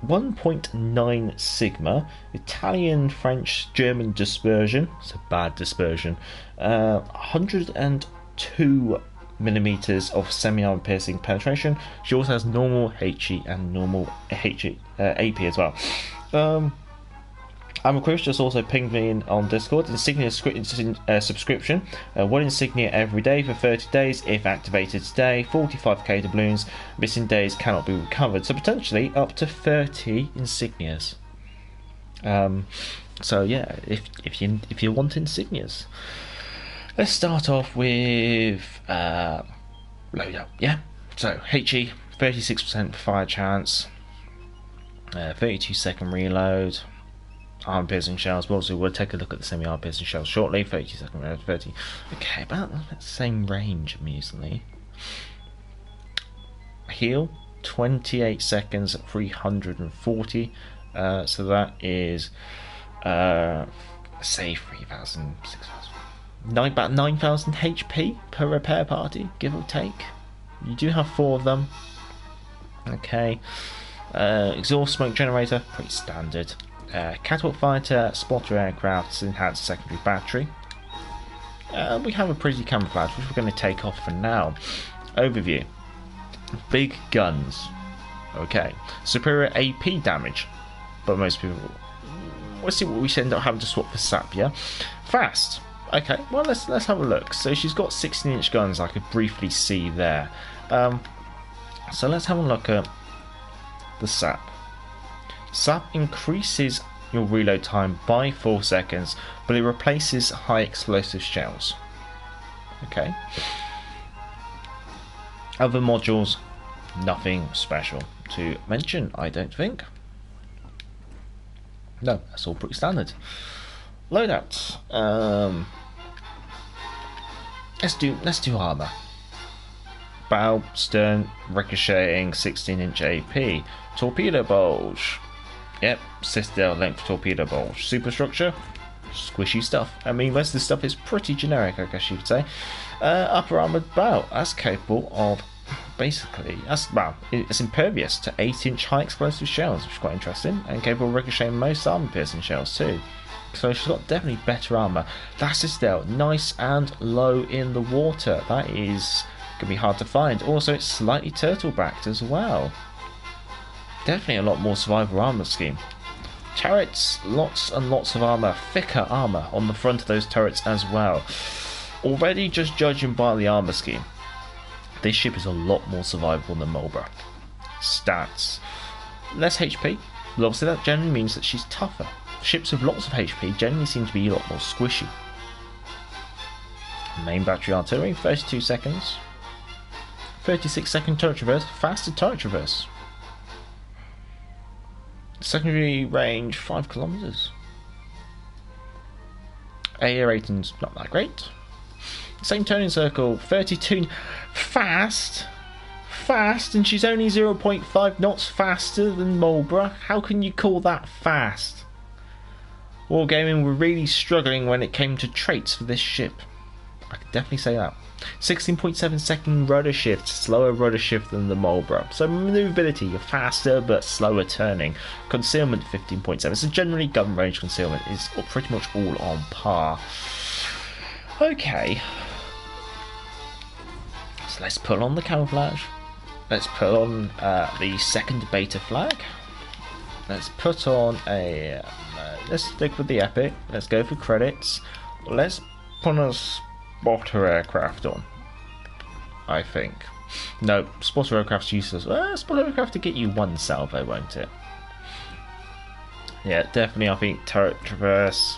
1.9 sigma, Italian, French, German dispersion. It's a bad dispersion. 102 millimeters of semi-armor piercing penetration. She also has normal HE and normal AP as well. Chris just also pinged me in on Discord. Insignia subscription. 1 insignia every day for 30 days if activated today. 45k doubloons. Missing days cannot be recovered. So potentially up to 30 insignias. So yeah, if you want insignias, let's start off with loadout. Yeah. So HE 36% fire chance. 32-second reload. Arm piercing shells. Well, so we'll take a look at the semi-arm piercing shells shortly. 32-second reload. 30. Okay, about the same range, amusingly. Heal 28 seconds at 340. So that is say 3,000, 6,000, about 9,000 HP per repair party, give or take. You do have 4 of them. Okay. Exhaust smoke generator, pretty standard. Catapult fighter, spotter aircraft's enhanced secondary battery. We have a pretty camouflage, which we're going to take off for now. Overview. Big guns. Okay. Superior AP damage. But most people... Let's see what we end up having to swap for sap, yeah? Fast. Okay, well, let's have a look. So she's got 16-inch guns, I could briefly see there. So let's have a look at the sap. Sap increases your reload time by 4 seconds, but it replaces high explosive shells. Okay. Other modules, nothing special to mention, I don't think. No, that's all pretty standard. Loadout. Let's do armor. Bow, stern, ricocheting, 16-inch AP. Torpedo bulge. Yep, citadel length torpedo bulge. Superstructure, squishy stuff. I mean, most of this stuff is pretty generic, I guess you could say. Upper armored bow. That's capable of basically, it's impervious to 8-inch high explosive shells, which is quite interesting, and capable of ricocheting most armor piercing shells too. So she's got definitely better armor. That citadel, nice and low in the water. That is gonna be hard to find. Also, it's slightly turtle backed as well. Definitely a lot more survival armor scheme. Turrets, lots and lots of armor, thicker armor on the front of those turrets as well. Already, just judging by the armor scheme, this ship is a lot more survivable than Marlborough. Stats, less HP, but obviously that generally means that she's tougher. Ships with lots of HP generally seem to be a lot more squishy. Main battery artillery, 32 seconds. 36-second turret traverse, faster turret traverse. Secondary range 5 kilometers. Air rating's not that great. Same turning circle, 32. Fast, and she's only 0.5 knots faster than Marlborough. How can you call that fast? Wargaming were really struggling when it came to traits for this ship. I could definitely say that. 16.7 second rudder shift, slower rudder shift than the Marlborough. So maneuverability, you're faster but slower turning. Concealment 15.7. So generally gun range concealment is pretty much all on par. Okay. So let's put on the camouflage. Let's put on the second beta flag. Let's put on a... let's stick with the epic. Let's go for credits. Let's put a spotter aircraft on, I think. No, spotter aircraft's useless. Spotter aircraft to get you 1 salvo, won't it? Yeah, definitely, I think turret traverse.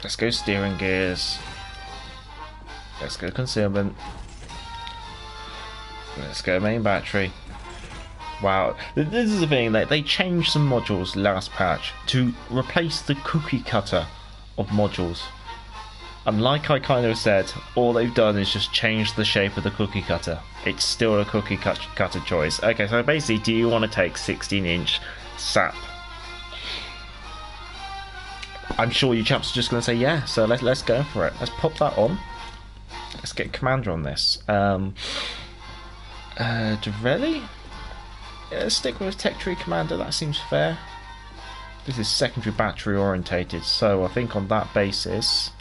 Let's go steering gears. Let's go concealment. Let's go main battery. Wow, this is the thing, they changed some modules last patch to replace the cookie cutter of modules. And like I kind of said, all they've done is just change the shape of the cookie cutter. It's still a cookie cutter choice. Okay, so basically, do you want to take 16-inch sap? I'm sure you chaps are just going to say yeah, so let's go for it. Let's pop that on. Let's get Commander on this. Really? stick with Tech Tree Commander, that seems fair. This is secondary battery orientated, so I think on that basis,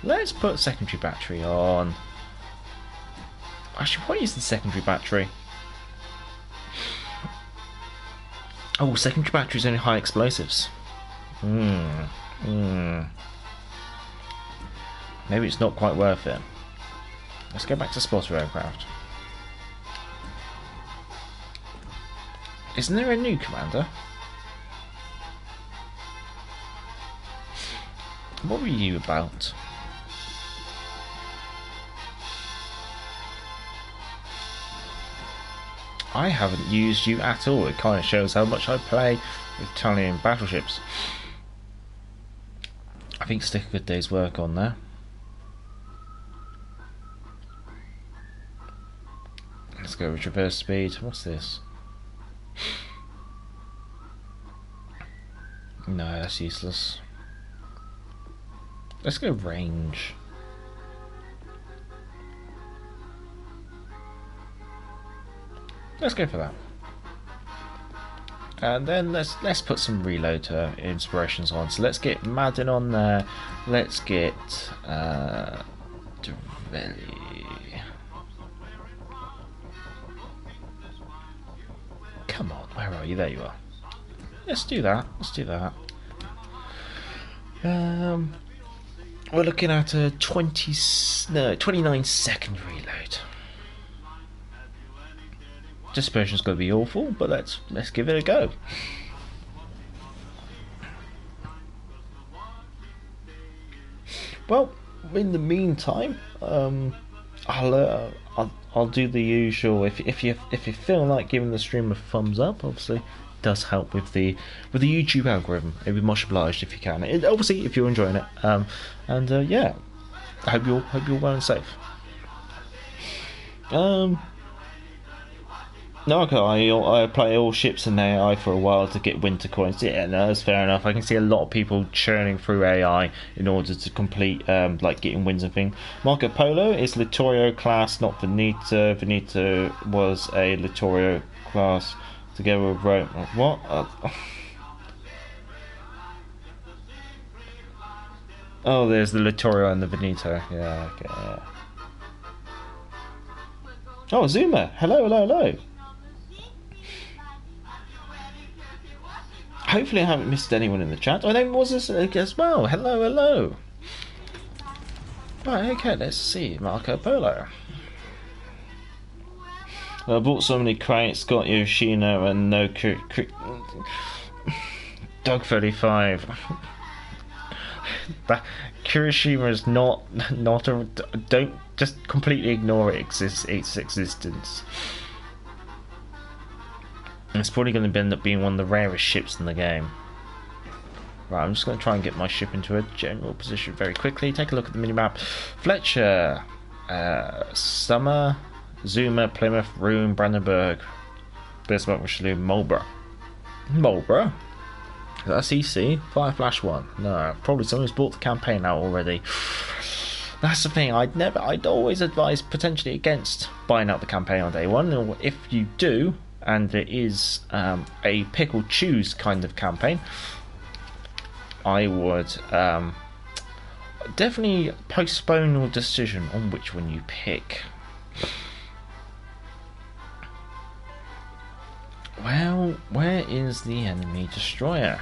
let's put secondary battery on. Actually, what is the secondary battery? Oh, secondary battery is only high explosives. Maybe it's not quite worth it. Let's go back to spotter aircraft. Isn't there a new commander? What were you about? I haven't used you at all. It kind of shows how much I play Italian battleships. I think stick a good day's work on there. Let's go with reverse speed. What's this? No, that's useless. Let's go range. Let's go for that. And then let's put some reload inspirations on. So let's get Madden on there. Let's get Dovelli. Come on, where are you? There you are. Let's do that. Let's do that. We're looking at a 29 second reload. Dispersion's going to be awful, but let's give it a go. Well, in the meantime, I'll do the usual. If you feel like giving the stream a thumbs up, obviously it does help with the YouTube algorithm. It'd be much obliged if you can. Obviously, if you're enjoying it, yeah, I hope you're well and safe. No, okay, I play all ships in AI for a while to get winter coins. Yeah, no, that's fair enough. I can see a lot of people churning through AI in order to complete, like getting wins and things. Marco Polo is Littorio class, not Veneto. Veneto was a Littorio class together with Rome. What? Oh, there's the Littorio and the Veneto. Yeah, okay. Yeah. Oh, Zuma. Hello. Hopefully I haven't missed anyone in the chat. Oh, then was this as well. Hello. Right, okay, let's see. Marco Polo. I bought so many crates, got Yoshino and no Dog 35. That Kirisame is not a. Don't just completely ignore its existence. It's probably going to end up being one of the rarest ships in the game. Right, I'm just going to try and get my ship into a general position very quickly. Take a look at the minimap. Fletcher, Summer, Zuma, Plymouth, Room, Brandenburg, Bismarck, Richelieu, Marlborough. Marlborough? Is that a CC? Fire Flash 1? No, probably someone's bought the campaign out already. That's the thing, I'd always advise potentially against buying out the campaign on day one. Or if you do, and it is a pick or choose kind of campaign, I would definitely postpone your decision on which one you pick. Well, where is the enemy destroyer?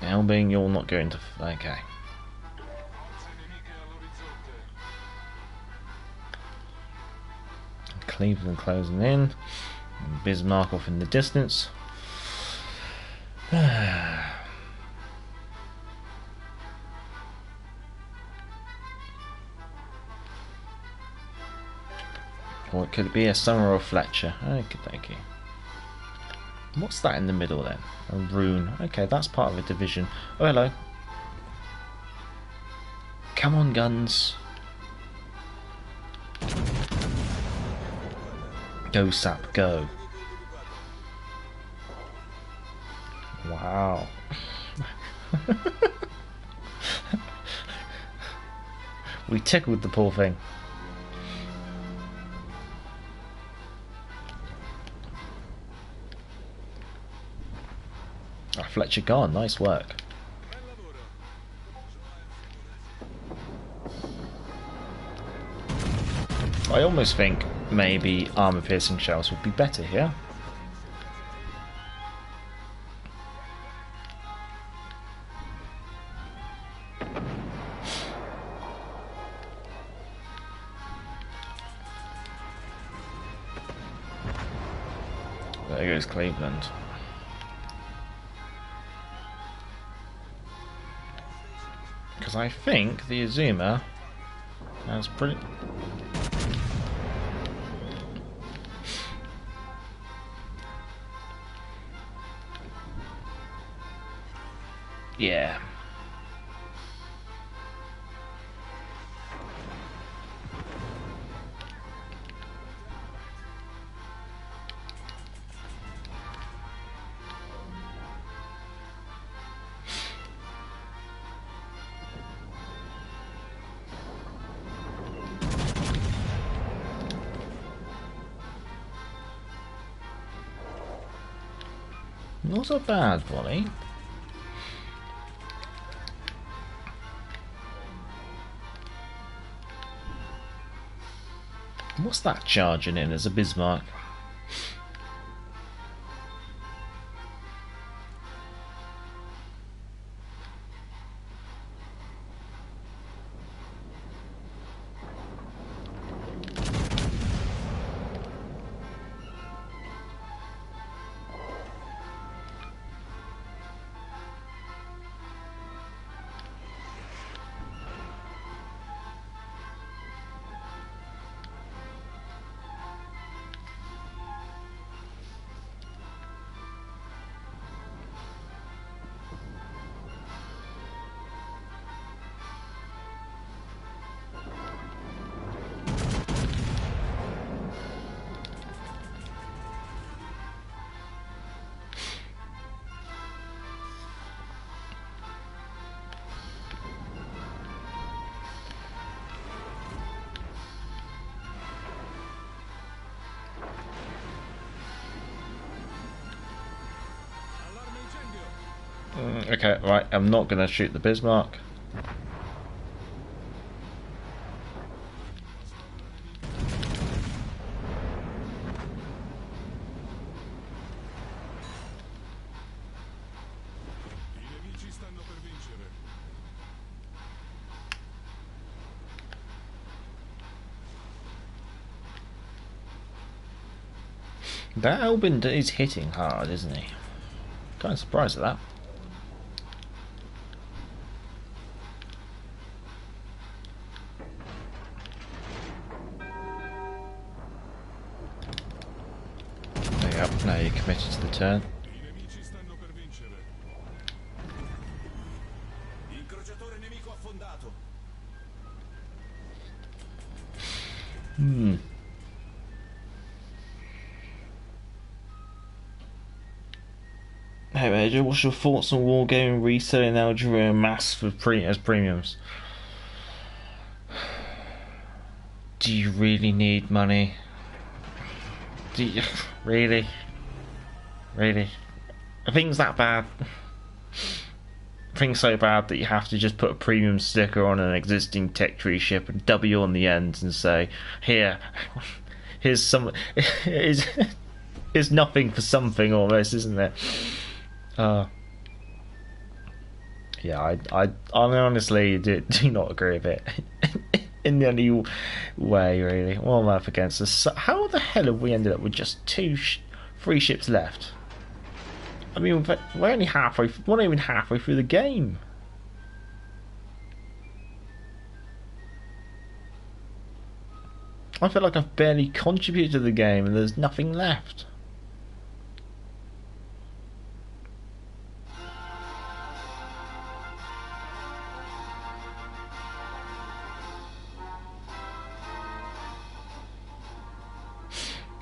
Now being you're not going to... Okay. Cleveland closing in. Bismarck off in the distance. Or it could be a Summer or Fletcher. Okay. What's that in the middle then? A rune. Okay, that's part of a division. Oh, hello. Come on, guns. Go, Sap, go. Wow. We tickled the poor thing. Fletcher gone. Nice work. I almost think maybe armor piercing shells would be better here. There goes Cleveland. Because I think the Azuma has pretty... Yeah. Not a bad volley. What's that charging in as a Bismarck? Okay, right, I'm not going to shoot the Bismarck. That Albin is hitting hard, isn't he? Kind of surprised at that. Now you're committed to the turn. Hey Major, what's your thoughts on Wargaming reselling Algeria en masse for as premiums? Do you really need money? Do you really? Really? Are things that bad? Things so bad that you have to just put a premium sticker on an existing tech tree ship and W on the end and say, here's some, here's nothing for something almost, isn't there? Yeah, I honestly do not agree with it in any way, really. What am I up against? How the hell have we ended up with just three ships left? I mean, we're only halfway, we're not even halfway through the game. I feel like I've barely contributed to the game and there's nothing left.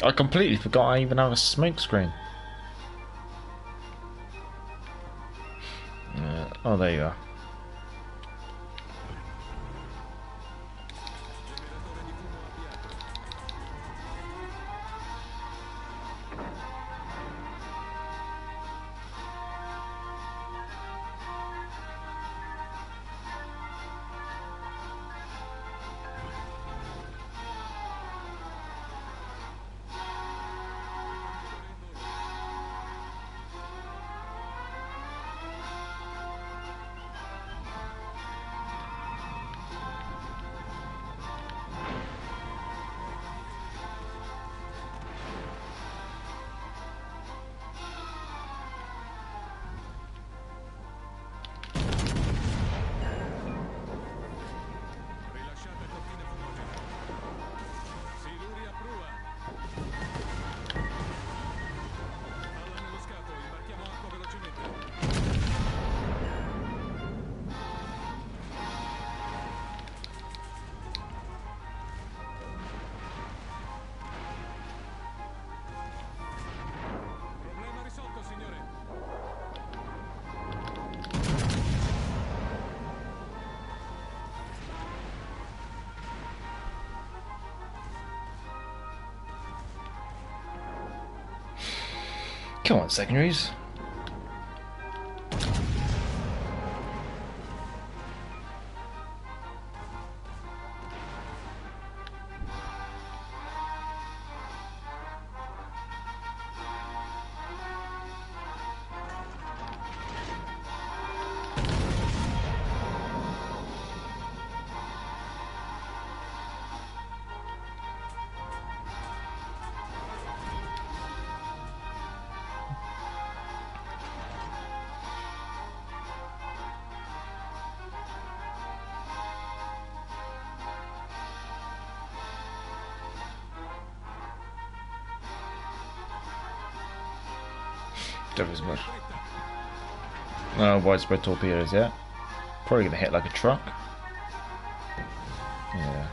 I completely forgot I even have a smoke screen. Oh, there you are. Come on, secondaries. Don't as much. Widespread torpedoes, yeah. Probably gonna hit like a truck. Yeah.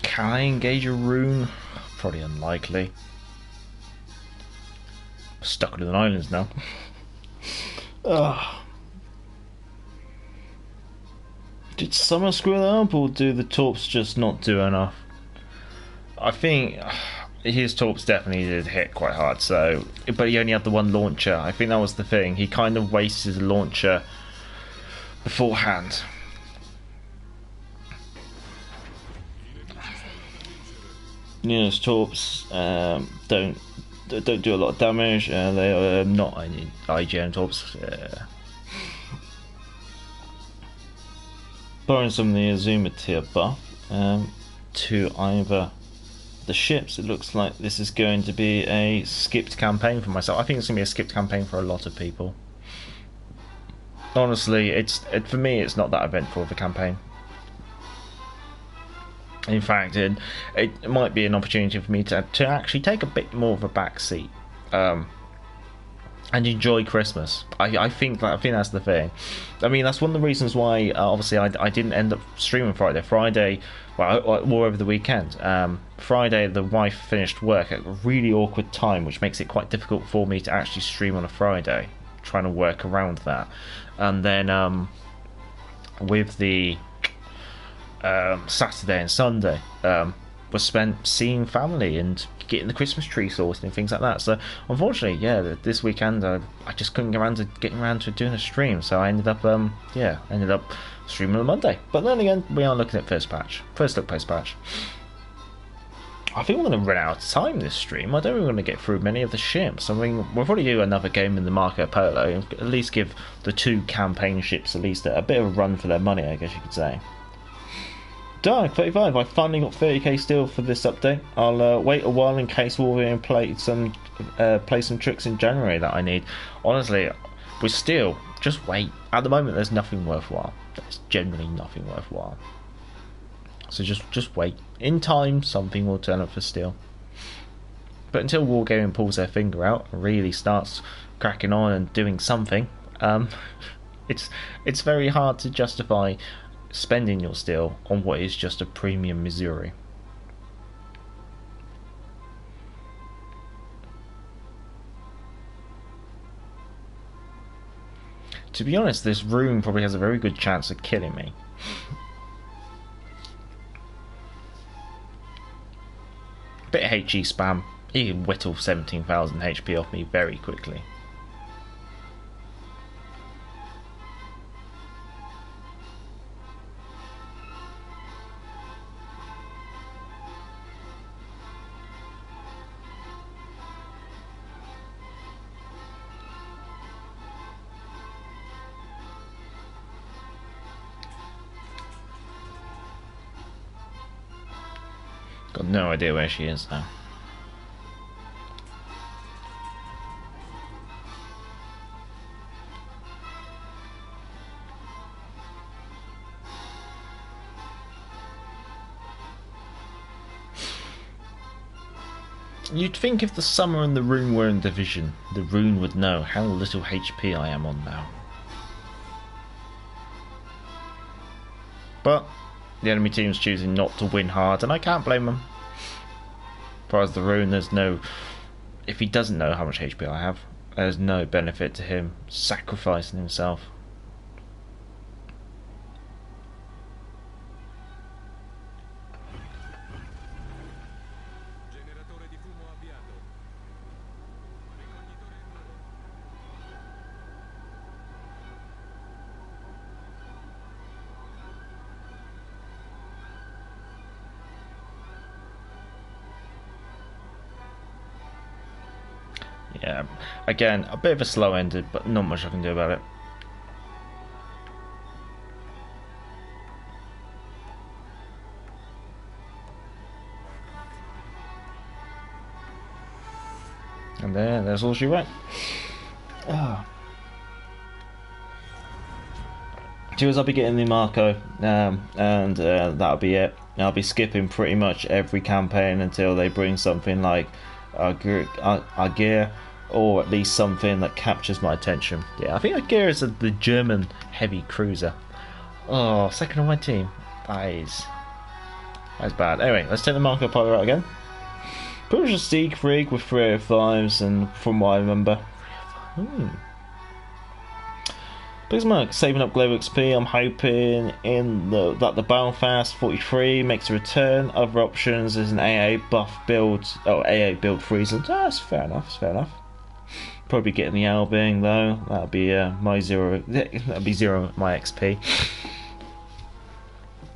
Can I engage a rune? Probably unlikely. Stuck in the islands now. Ugh. Did someone screw that up, or do the torps just not do enough? I think his torps definitely did hit quite hard, so, but he only had the one launcher. I think that was the thing. He kind of wasted the launcher beforehand. You know, torps don't do a lot of damage. They are not IGN torps. Borrowing some of the Azuma tier buff to either the ships. It looks like this is going to be a skipped campaign for myself. I think it's going to be a skipped campaign for a lot of people. Honestly, for me, it's not that eventful of a campaign. In fact, it might be an opportunity for me to actually take a bit more of a back seat and enjoy Christmas. I think that's the thing. I mean, that's one of the reasons why obviously I didn't end up streaming Friday. Well, more over the weekend. Friday, the wife finished work at a really awkward time, which makes it quite difficult for me to actually stream on a Friday. Trying to work around that, and then with the Saturday and Sunday was spent seeing family and getting the Christmas tree sorted and things like that. So unfortunately, yeah, this weekend I just couldn't getting around to doing a stream. So I ended up streaming on Monday. But then again, we are looking at first look post patch. I think we're going to run out of time this stream. I don't think we're going to get through many of the ships. I mean, we'll probably do another game in the Marco Polo, at least give the two campaign ships at least a bit of a run for their money, I guess you could say. Dark 35, I finally got 30k still for this update. I'll wait a while in case Wolverine play some tricks in January that I need. Honestly, we're still, just wait. At the moment, there's nothing worthwhile. There's generally nothing worthwhile. So just wait. In time, something will turn up for Steel. But until Wargaming pulls their finger out and really starts cracking on and doing something, it's very hard to justify spending your Steel on what is just a premium Missouri. To be honest, this room probably has a very good chance of killing me. Bit of HE spam, he can whittle 17,000 HP off me very quickly. Got no idea where she is now. You'd think if the Summer and the Rune were in division, the Rune would know how little HP I am on now. But the enemy team's choosing not to win hard, and I can't blame them. As far as the Rune, there's no... If he doesn't know how much HP I have, there's no benefit to him sacrificing himself. Yeah, again, a bit of a slow ended, but not much I can do about it. And there's all she went. Two is I'll be getting the Marco, and that'll be it. I'll be skipping pretty much every campaign until they bring something like Agir, or at least something that captures my attention. Yeah, I think Agir is the German heavy cruiser. Oh, second on my team. That's bad. Anyway, let's take the Marco Polo out again. Pretty much a Sieg rig with 305s, and from what I remember, Bismarck saving up global XP. I'm hoping that the Belfast 43 makes a return. Other options is an AA buff build. Oh, AA build Friesland. That's fair enough. That's fair enough. Probably getting the Albing though. That'll be my zero. That'll be zero my XP.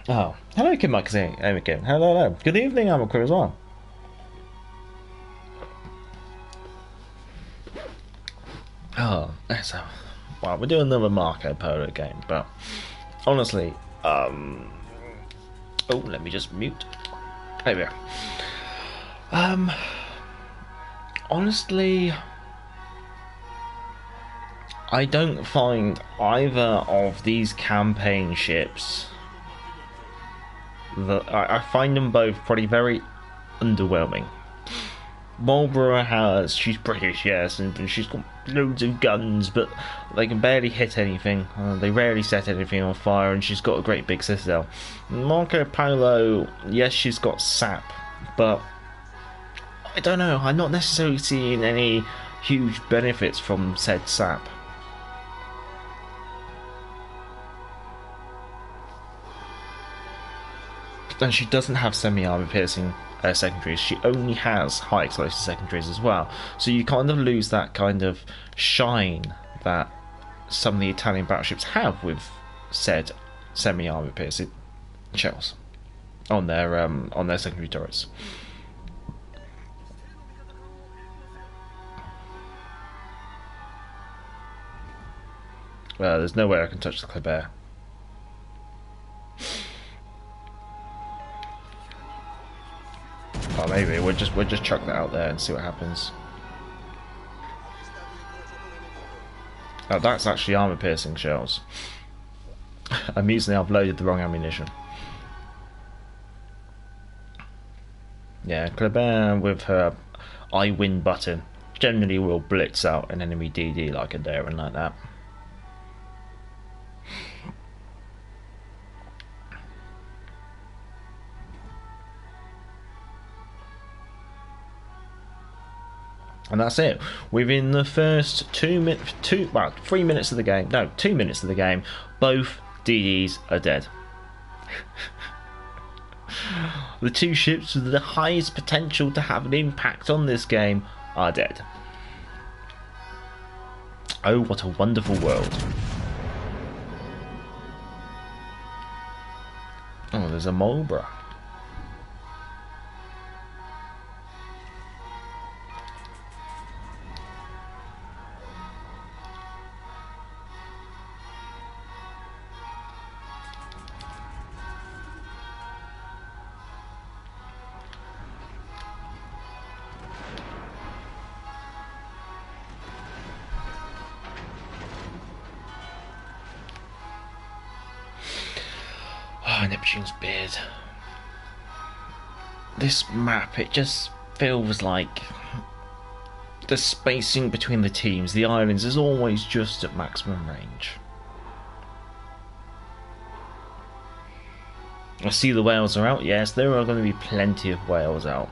Oh, hello, Kid Mike. Hello. Good evening, I'm a crew as well. Oh, so. Well, we're doing another Marco Polo game, but honestly, oh, let me just mute. There we go. Honestly, I don't find either of these campaign ships that I find them both probably very underwhelming. Marlborough she's British, yes, and she's got loads of guns, but they can barely hit anything. They rarely set anything on fire, and she's got a great big citadel. Marco Polo, yes, she's got sap, but I don't know, I'm not necessarily seeing any huge benefits from said sap. And she doesn't have semi-armor piercing secondaries, she only has high explosive secondaries as well, so you kind of lose that kind of shine that some of the Italian battleships have with said semi-armor piercing shells on their secondary turrets. Well, there's no way I can touch the Kleber. Oh, maybe we'll just chuck that out there and see what happens. Oh, that's actually armor piercing shells. Amusingly, I've loaded the wrong ammunition. Yeah, Kleber with her I win button generally will blitz out an enemy DD like a dare and like that. And that's it. Within the first 3 minutes of the game, no, 2 minutes of the game, both DDs are dead. The two ships with the highest potential to have an impact on this game are dead. Oh, what a wonderful world. Oh, there's a Marlborough. Neptune's beard. This map, it just feels like the spacing between the teams, the islands, is always just at maximum range. I see the whales are out. Yes, there are going to be plenty of whales out.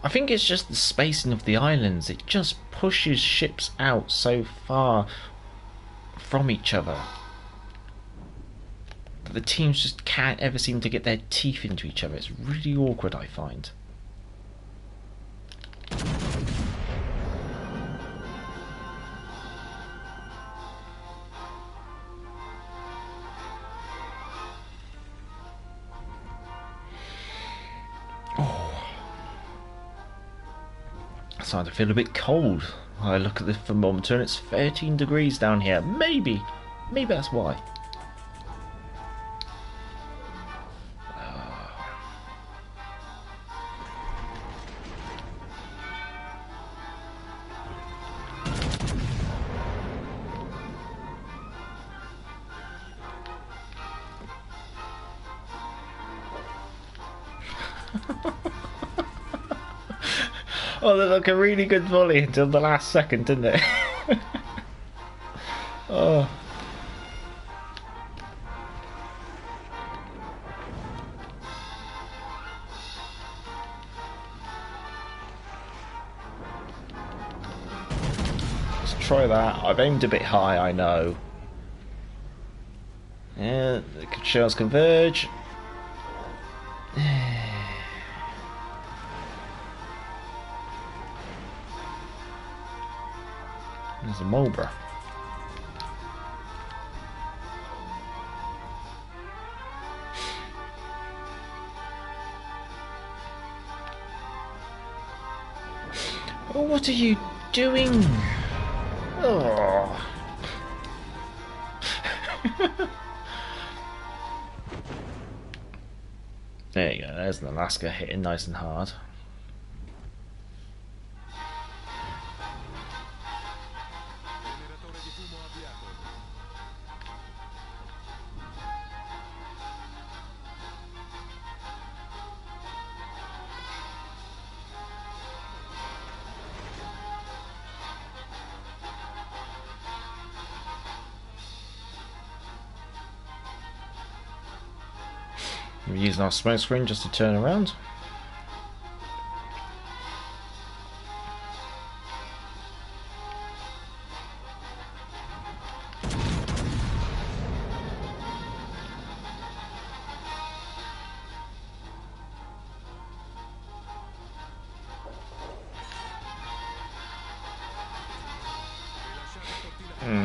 I think it's just the spacing of the islands. It just pushes ships out so far from each other that the teams just can't ever seem to get their teeth into each other. It's really awkward, I find. Starting to feel a bit cold. I look at the thermometer and it's 13 degrees down here. Maybe that's why. Oh, that looked a really good volley until the last second, didn't it? Oh. Let's try that. I've aimed a bit high, I know. Yeah, the shells converge. There's a Marlborough. Oh, what are you doing? Oh. There you go, there's an Alaska hitting nice and hard. We're using our smoke screen just to turn around.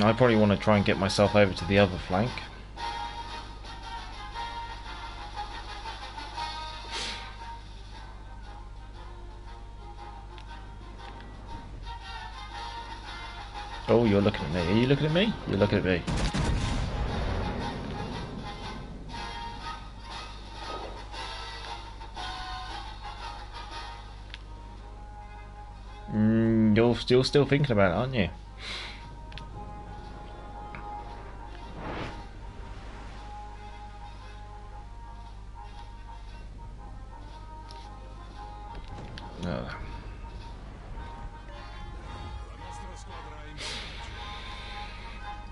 I probably want to try and get myself over to the other flank. Oh, you're looking at me. Are you looking at me? You're looking at me. You're still thinking about it, aren't you? No.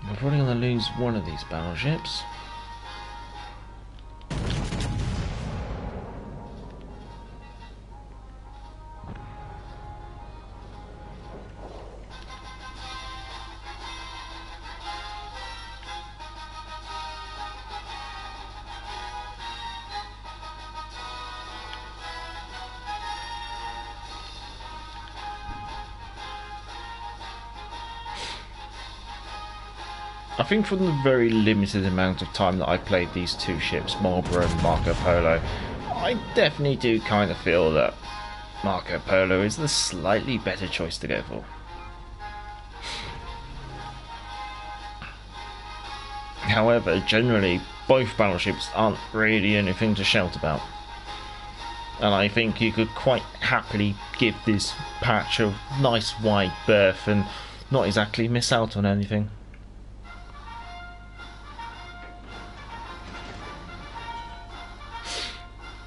We're probably going to lose one of these battleships. I think from the very limited amount of time that I played these two ships, Marlborough and Marco Polo, I definitely do kind of feel that Marco Polo is the slightly better choice to go for. However, generally, both battleships aren't really anything to shout about. And I think you could quite happily give this patch a nice wide berth and not exactly miss out on anything.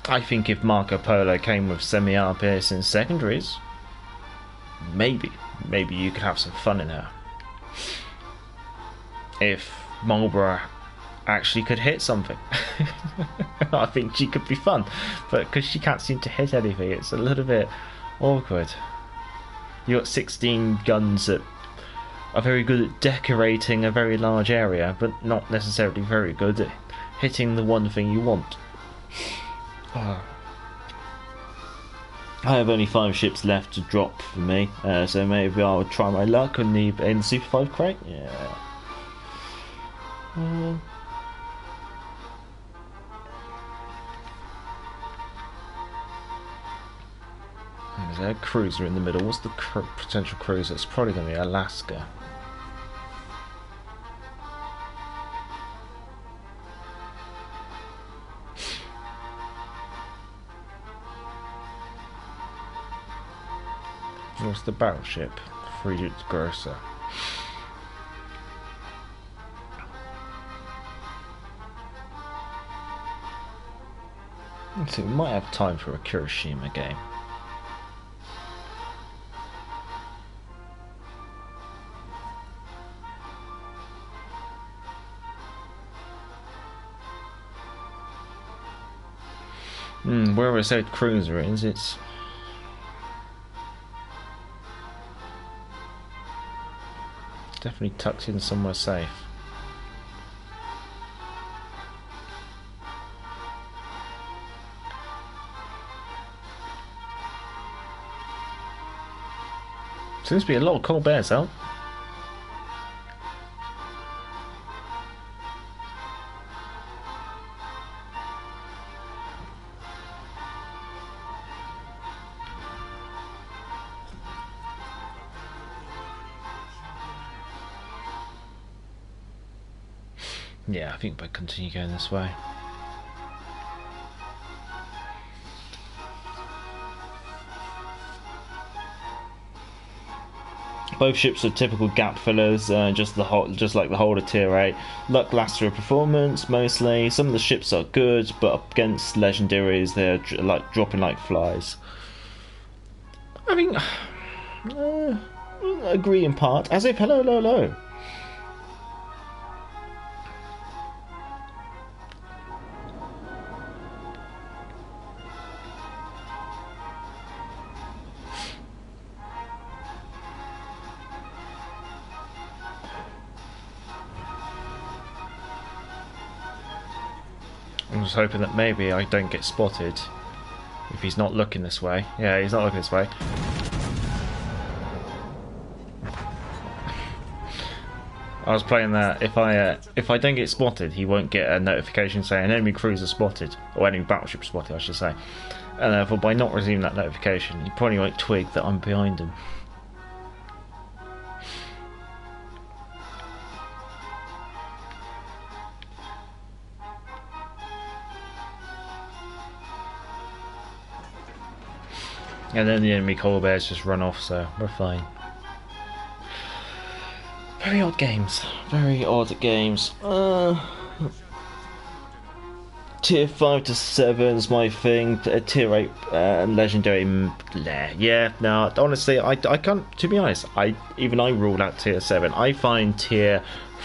I think if Marco Polo came with semi-armor piercing secondaries, maybe you could have some fun in her. If Marlborough actually could hit something, I think she could be fun, but because she can't seem to hit anything, it's a little bit awkward. You got 16 guns that are very good at decorating a very large area, but not necessarily very good at hitting the one thing you want. I have only 5 ships left to drop for me, so maybe I'll try my luck in the Super 5 crate. Yeah. There's a cruiser in the middle. What's the potential cruiser? It's probably going to be Alaska. What's the battleship? Friedrich Grosser. Let's see, we might have time for a Kirisame game. Wherever I said cruiser is, it's definitely tucked in somewhere safe. Seems to be a lot of cold bears out. Yeah, I think we'll continue going this way. Both ships are typical gap fillers, just like the whole of Tier 8. Luck lasts through performance, mostly. Some of the ships are good, but up against legendaries, they're like dropping like flies. I mean, agree in part. As if, hello. I'm just hoping that maybe I don't get spotted if he's not looking this way. Yeah, he's not looking this way. I was playing that if I don't get spotted, he won't get a notification saying enemy cruiser spotted, or enemy battleship spotted, I should say. And therefore, by not receiving that notification, he probably won't twig that I'm behind him. And then the enemy coal bears just run off, so we're fine. Very odd games. Very odd games. Tier 5 to 7 is my thing. Tier 8 legendary. Yeah, no, honestly, I can't. To be honest, I ruled out Tier 7. I find Tier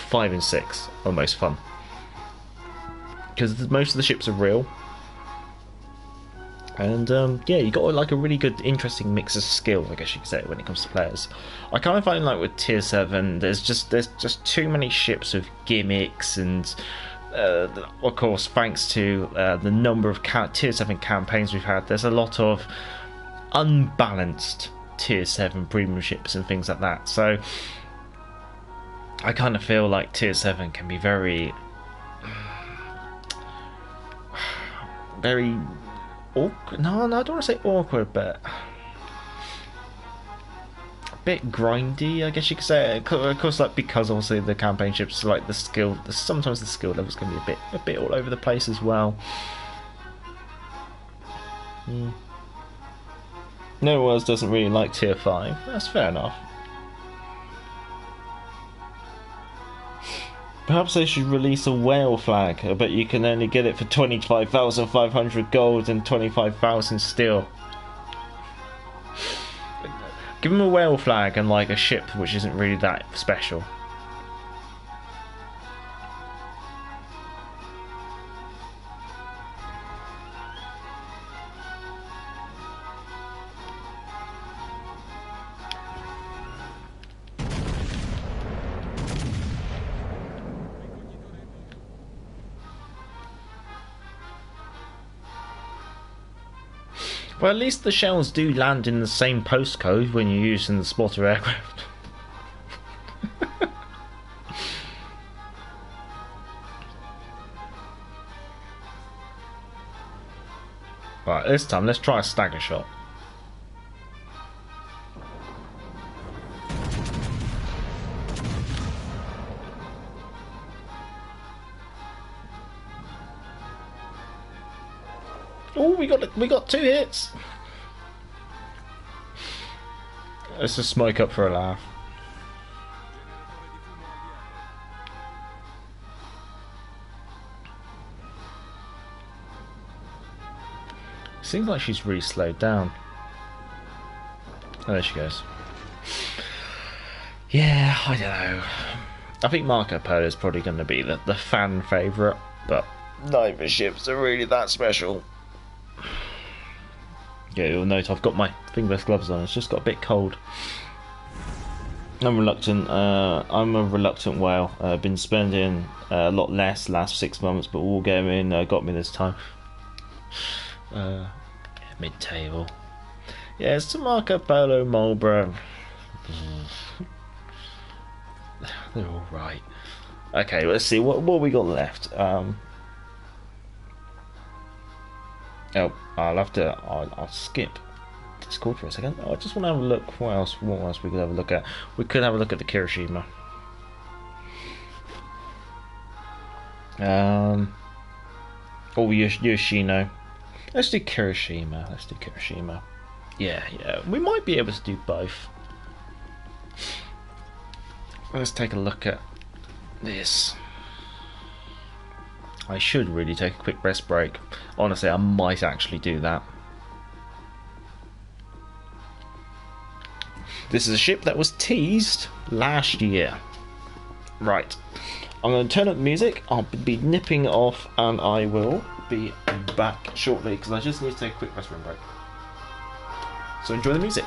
5 and 6 are most fun because most of the ships are real. And yeah, you got like a really good, interesting mix of skills, I guess you could say, when it comes to players. I kind of find like with Tier 7, there's just too many ships with gimmicks, and of course, thanks to the number of Tier 7 campaigns we've had, there's a lot of unbalanced Tier 7 premium ships and things like that. So I kind of feel like Tier 7 can be very awkward. No, I don't want to say awkward, but bit grindy, I guess you could say. Of course, like, because obviously the campaign ships, like, sometimes the skill levels can be a bit all over the place as well. No one else doesn't really like tier 5. That's fair enough. Perhaps they should release a whale flag, but you can only get it for 25,500 gold and 25,000 steel. Give them a whale flag and like a ship which isn't really that special. Well, at least the shells do land in the same postcode when you're using the spotter aircraft. Right, this time let's try a stagger shot. Oh, we got 2 hits. Let's just smoke up for a laugh. Seems like she's really slowed down. Oh, there she goes. Yeah, I don't know. I think Marco Polo is probably going to be the fan favourite, but neither ships are really that special. Yeah, you'll note I've got my fingerless gloves on. It's just got a bit cold. I'm reluctant. I'm a reluctant whale. I've been spending a lot less last 6 months, but War Gaming got me this time. Mid-table. Yeah, it's to Marco Polo, Marlborough. They're all right. Okay, let's see what we got left. Oh, I'll skip Discord for a second. I just want to have a look. What else we could have a look at? We could have a look at the Kirisame. Or Yoshino. Let's do Kirisame. Yeah. We might be able to do both. Let's take a look at this. I should really take a quick rest break. Honestly, I might actually do that. This is a ship that was teased last year. Right. I'm going to turn up the music. I'll be nipping off and I will be back shortly because I just need to take a quick restroom break. So enjoy the music.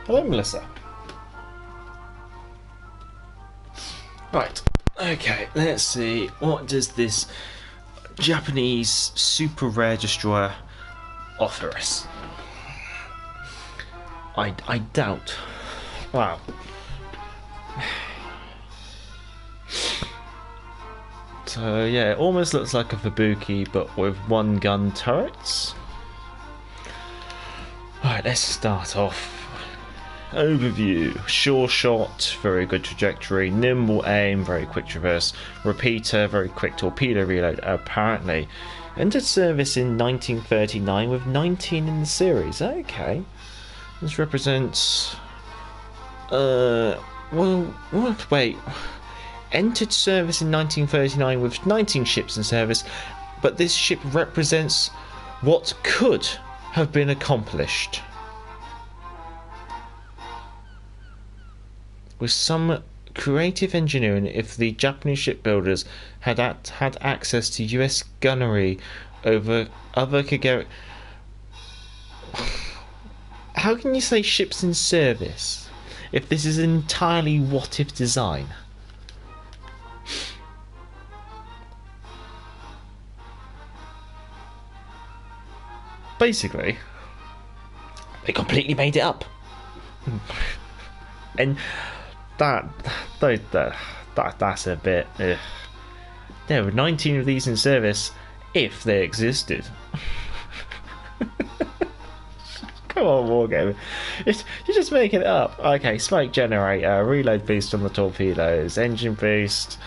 Hello, Melissa. Right, okay, let's see. What does this Japanese super rare destroyer Offerus. I doubt. Wow. So yeah, it almost looks like a Fubuki, but with one gun turrets. Alright, let's start off. Overview. Sure shot, very good trajectory. Nimble aim, very quick traverse. Repeater, very quick torpedo reload, apparently. Entered service in 1939 with 19 in the series. Okay. This represents... wait. Entered service in 1939 with 19 ships in service, but this ship represents what could have been accomplished. With some creative engineering, if the Japanese shipbuilders had access to US gunnery over other Kagero... How can you say ships in service if this is entirely what-if design? Basically, they completely made it up. And that's a bit... There were 19 of these in service, if they existed. Come on, Wargame. You're just making it up. Okay, smoke generator, reload boost on the torpedoes, engine boost.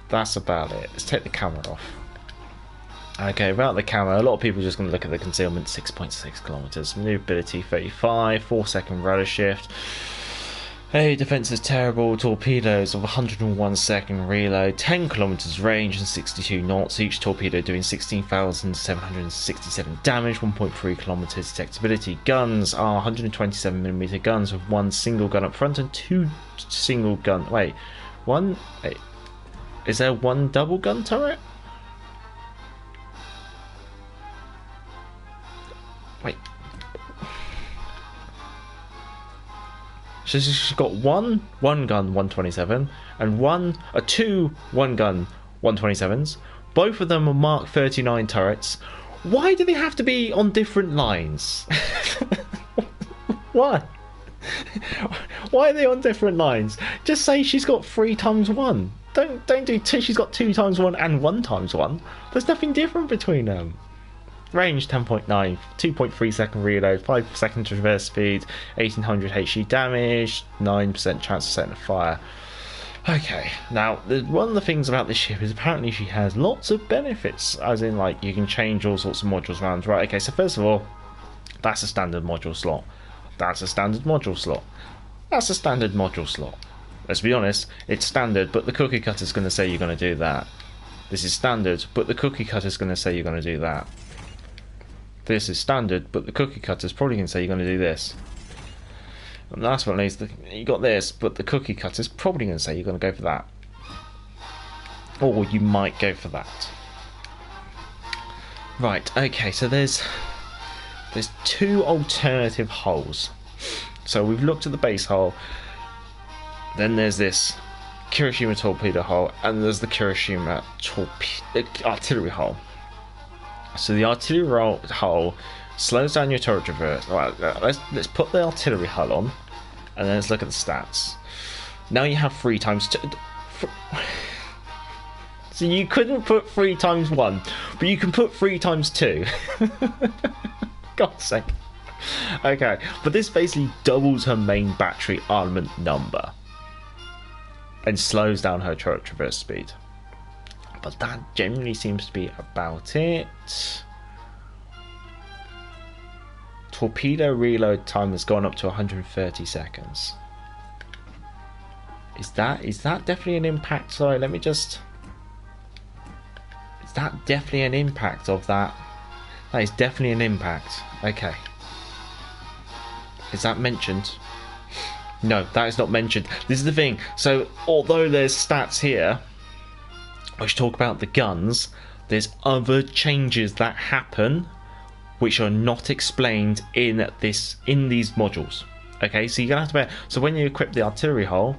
That's about it. Let's take the camera off. Okay, without the camera, a lot of people are just going to look at the concealment. 6.6 kilometers, maneuverability 35, 4-second rudder shift. Hey, defense is terrible. Torpedoes of 101 second reload, 10 kilometers range and 62 knots. Each torpedo doing 16,767 damage, 1.3 kilometers detectability. Guns are 127mm guns with one single gun up front and two single gun. Wait, is there one double gun turret? Wait. So she's got one gun 127 and two one gun 127s. Both of them are Mark 39 turrets. Why do they have to be on different lines? Why? Why are they on different lines? Just say she's got 3 times 1. Don't do 2. She's got 2 times 1 and 1 times 1. There's nothing different between them. Range 10.9, 2.3 second reload, 5 second traverse speed, 1800 HE damage, 9% chance of setting a fire. Okay, now one of the things about this ship is apparently she has lots of benefits, as in like you can change all sorts of modules around. Right, okay, so first of all, that's a standard module slot. That's a standard module slot. That's a standard module slot. Let's be honest, it's standard, but the cookie cutter's going to say you're going to do that. This is standard, but the cookie cutter's going to say you're going to do that. This is standard, but the cookie cutter's probably going to say you're going to do this. And last but not least, you got this, but the cookie cutter's probably going to say you're going to go for that. Or you might go for that. Right, okay, so there's 2 alternative hulls. So we've looked at the base hull, then there's this Kirisame torpedo hull, and there's the Kirisame artillery hull. So the artillery hull slows down your turret traverse. Alright, let's put the artillery hull on, and then let's look at the stats. Now you have 3 times 2. So you couldn't put 3 times 1, but you can put 3 times 2. God's sake. Okay, but this basically doubles her main battery armament number and slows down her turret traverse speed. But that generally seems to be about it. Torpedo reload time has gone up to 130 seconds. Is that definitely an impact? Sorry, let me just... Is that definitely an impact of that? That is definitely an impact. Okay. Is that mentioned? No, that is not mentioned. This is the thing. So, although there's stats here which talk about the guns, there's other changes that happen which are not explained in these modules. Okay, so you're gonna have to bear. So when you equip the artillery hull,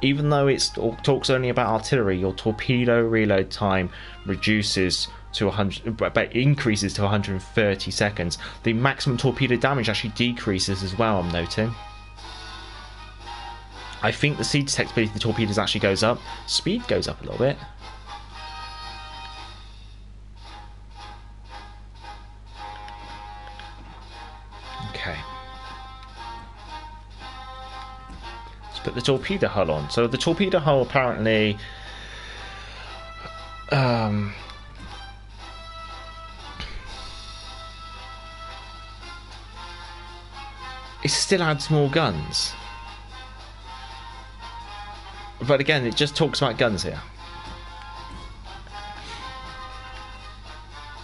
even though it talks only about artillery, your torpedo reload time reduces to 100, but increases to 130 seconds. The maximum torpedo damage actually decreases as well, I'm noting. I think the seed detectability of the torpedoes actually goes up. Speed goes up a little bit. Okay. Let's put the torpedo hull on. So the torpedo hull apparently... it still adds more guns. But again, it just talks about guns here.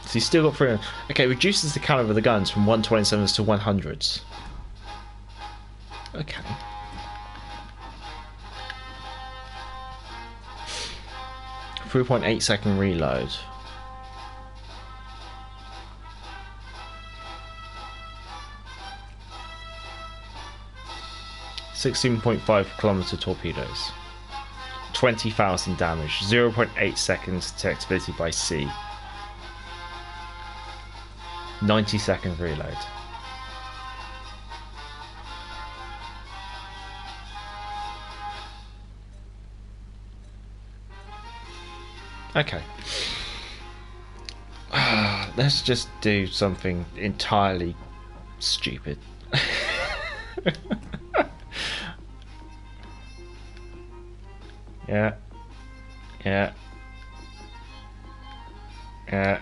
So you've still got 300. Okay, reduces the caliber of the guns from 127s to 100s. Okay. .8 second reload. .5 kilometer torpedoes. 20,000 damage. 0.8 seconds detectability by sea. 90 second reload. Okay. Let's just do something entirely stupid. Yeah. Yeah. Yeah.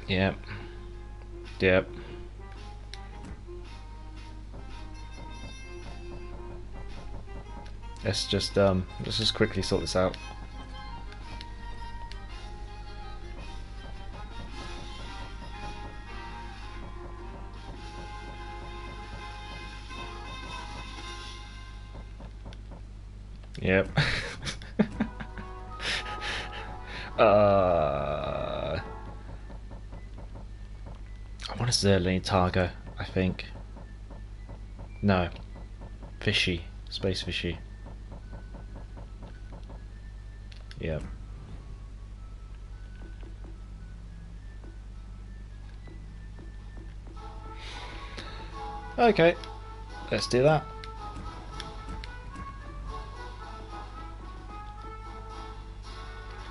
Yep. Yep. Let's just quickly sort this out. Yep. I want a Zerlini Targa, I think. No. Fishy. Space fishy. Yep. Okay. Let's do that.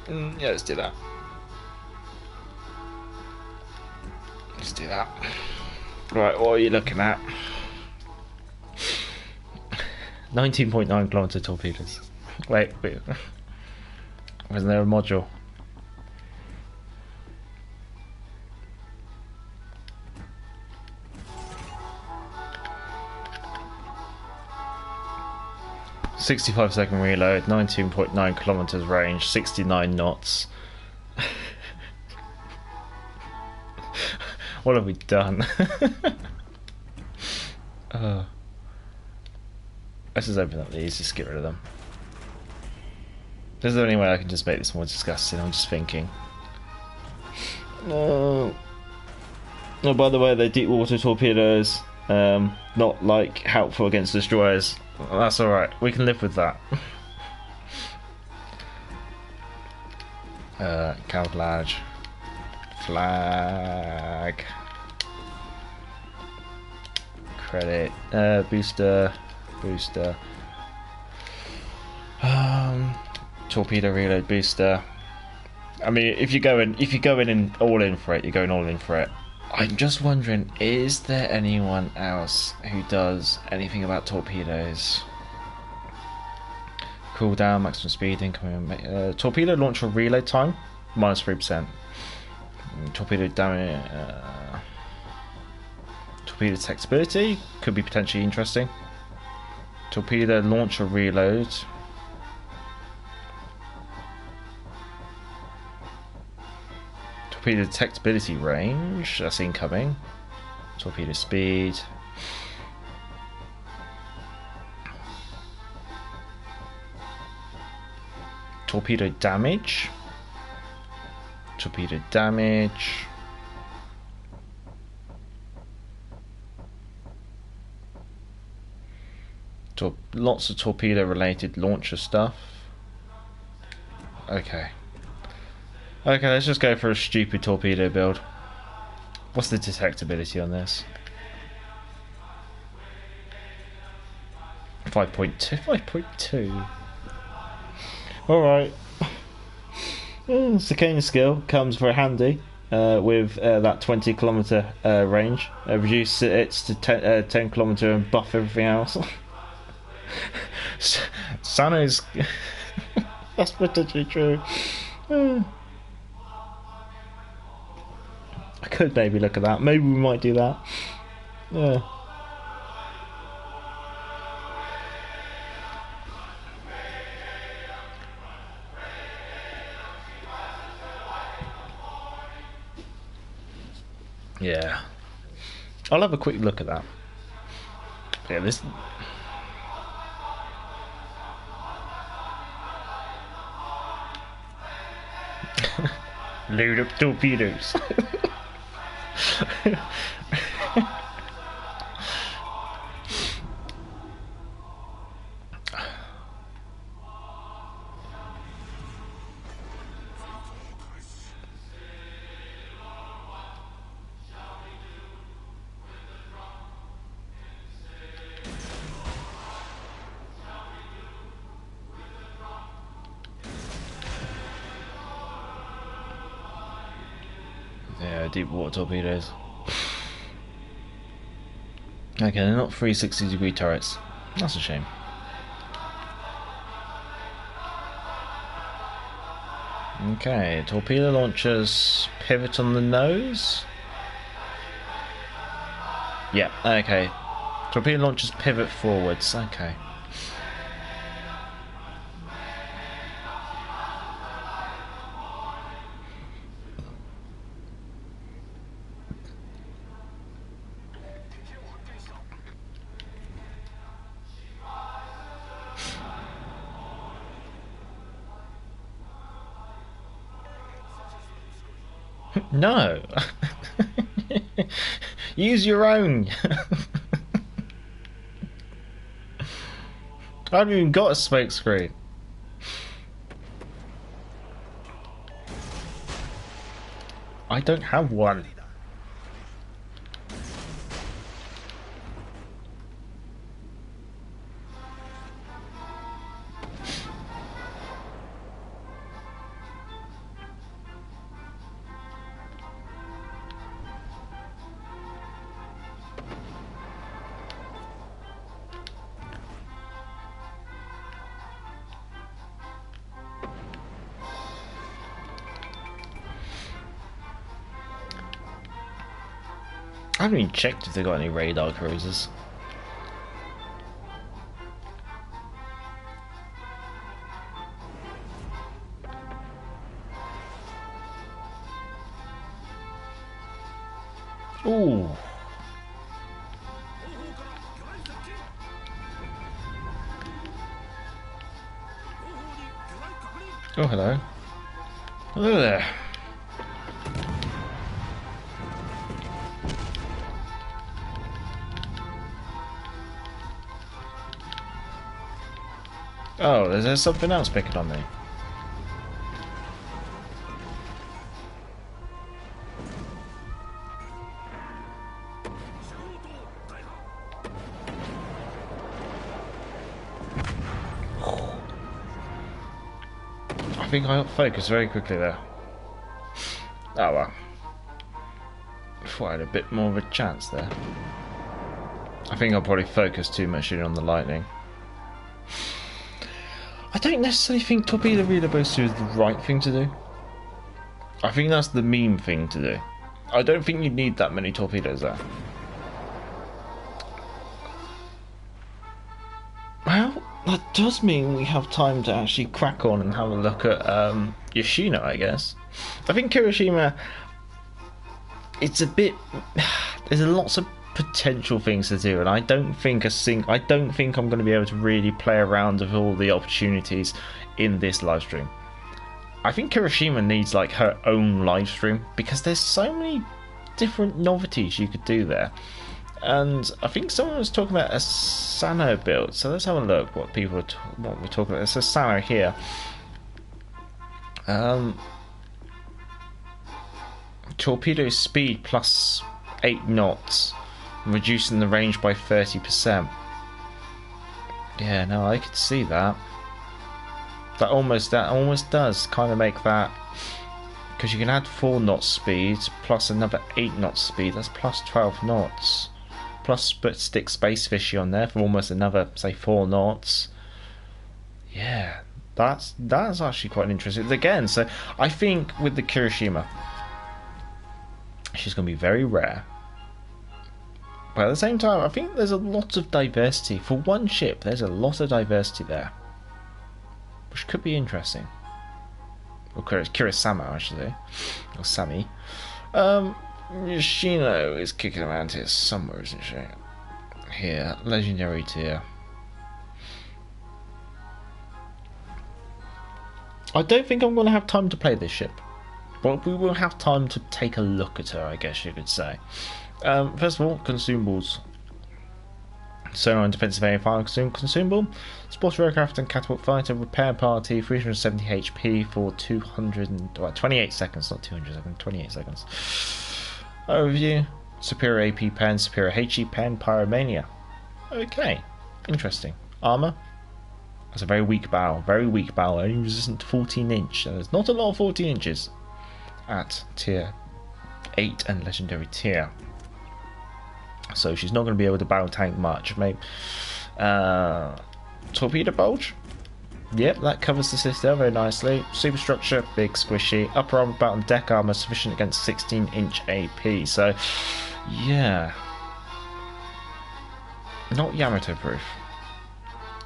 Yeah, let's do that. Let's do that. Right, what are you looking at? 19.9 kilometer torpedoes. Wait. Wasn't there a module? .65 second reload, 19.9 kilometers range, 69 knots. What have we done? Let's just open up these, just get rid of them. Is there any way I can just make this more disgusting? I'm just thinking. Oh, by the way, they're deep water torpedoes. Not like helpful against destroyers. That's alright, we can live with that. Camouflage. Flag. Credit. Booster. Torpedo reload booster. I mean, if you go in and all in for it, you're going all in for it. I'm just wondering, is there anyone else who does anything about torpedoes? Cooldown, maximum speed, incoming. Torpedo launcher reload time, -3%. Torpedo damage. Torpedo detectability could be potentially interesting. Torpedo launcher reload. Torpedo detectability range, that's incoming. Torpedo speed. Torpedo damage. Torpedo damage. Lots of torpedo related launcher stuff. Okay, let's just go for a stupid torpedo build. What's the detectability on this? 5.2. 5.2. Alright. Sakana skill comes very handy with that 20 kilometer range. Reduce it to 10 kilometer and buff everything else. Sano's. That's potentially true. I could maybe look at that. Maybe we might do that. Yeah. Yeah. I'll have a quick look at that. Yeah, this. Load up torpedoes. Yeah, deep water torpedoes. Okay, they're not 360-degree turrets. That's a shame. Okay, torpedo launchers pivot on the nose. Yeah, okay. Torpedo launchers pivot forwards. Okay. No. Use your own. I haven't even got a smoke screen. I don't have one. I haven't even checked if they got any radar cruisers. Ooh. Oh, hello. Hello there. Oh, there's something else picking on me. I think I got focused very quickly there. Oh well. Thought I had a bit more of a chance there. I think I'll probably focus too much in on the lightning. I don't necessarily think torpedo reload booster is the right thing to do. I think that's the meme thing to do. I don't think you need that many torpedoes there. Well, that does mean we have time to actually crack on and have a look at Yoshino, I guess. I think Kirisame, it's a bit. There's lots of potential things to do, and I don't think I'm going to be able to really play around with all the opportunities in this live stream. I think Kirisame needs like her own live stream because there's so many different novelties you could do there. And I think someone was talking about a Sano build, so let's have a look what we're talking about. There's a Sano here. Torpedo speed plus 8 knots, reducing the range by 30%. Yeah, no, I could see that. That almost does kind of make that, because you can add 4 knots speed plus another 8 knots speed. That's plus 12 knots. Plus stick space fishy on there for almost another, say, 4 knots. Yeah, that's actually quite interesting. Again, so I think with the Kirisame, she's going to be very rare. But at the same time, I think there's a lot of diversity. For one ship, there's a lot of diversity there, which could be interesting. Or Kirisame, I should say. Or Sami. Yoshino is kicking around here somewhere, isn't she? Here, legendary tier. I don't think I'm going to have time to play this ship. But we will have time to take a look at her, I guess you could say. First of all, consumables. Sonar and defensive air fire consumable. Spotter aircraft and catapult fighter repair party, 370 HP for 28 seconds, not 200 seconds, 28 seconds. Overview. Superior AP pen, superior HE pen, pyromania. Okay, interesting. Armour. That's a very weak bow, only resistant to 14 inch. So there's not a lot of 14 inches at tier 8 and legendary tier. So she's not going to be able to battle tank much. Maybe torpedo bulge. Yep, that covers the system very nicely. Superstructure, big squishy. Upper armor, bottom deck armor sufficient against 16-inch AP. So yeah, not Yamato proof.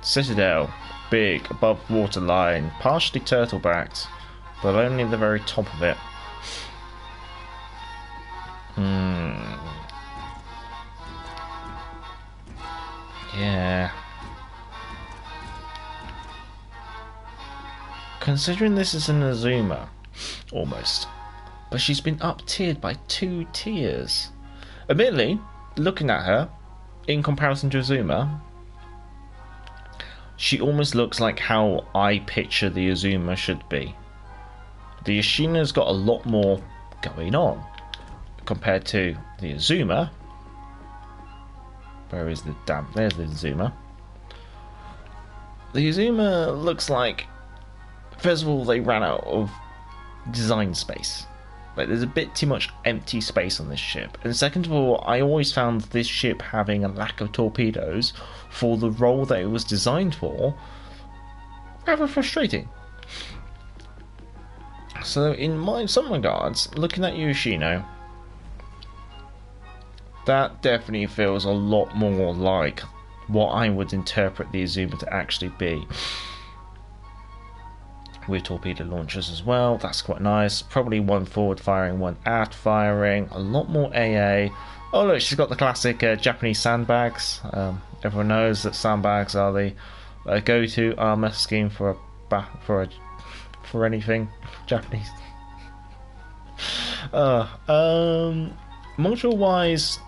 Citadel, big, above waterline, partially turtle backed, but only the very top of it. Yeah. Considering this is an Azuma, almost, but she's been up-tiered by 2 tiers. Admittedly, looking at her, in comparison to Azuma, she almost looks like how I picture the Azuma should be. The Yoshino's got a lot more going on compared to the Azuma. Where is the damn? There's the Azuma. The Azuma looks like, first of all, they ran out of design space. Like, there's a bit too much empty space on this ship. And second of all, I always found this ship having a lack of torpedoes for the role that it was designed for rather frustrating. So in some regards, looking at Yoshino, that definitely feels a lot more like what I would interpret the Azuma to actually be. With torpedo launchers as well, that's quite nice. Probably 1 forward firing, 1 aft firing, a lot more AA. Oh look, she's got the classic Japanese sandbags. Everyone knows that sandbags are the go-to armor scheme for anything Japanese. Module wise,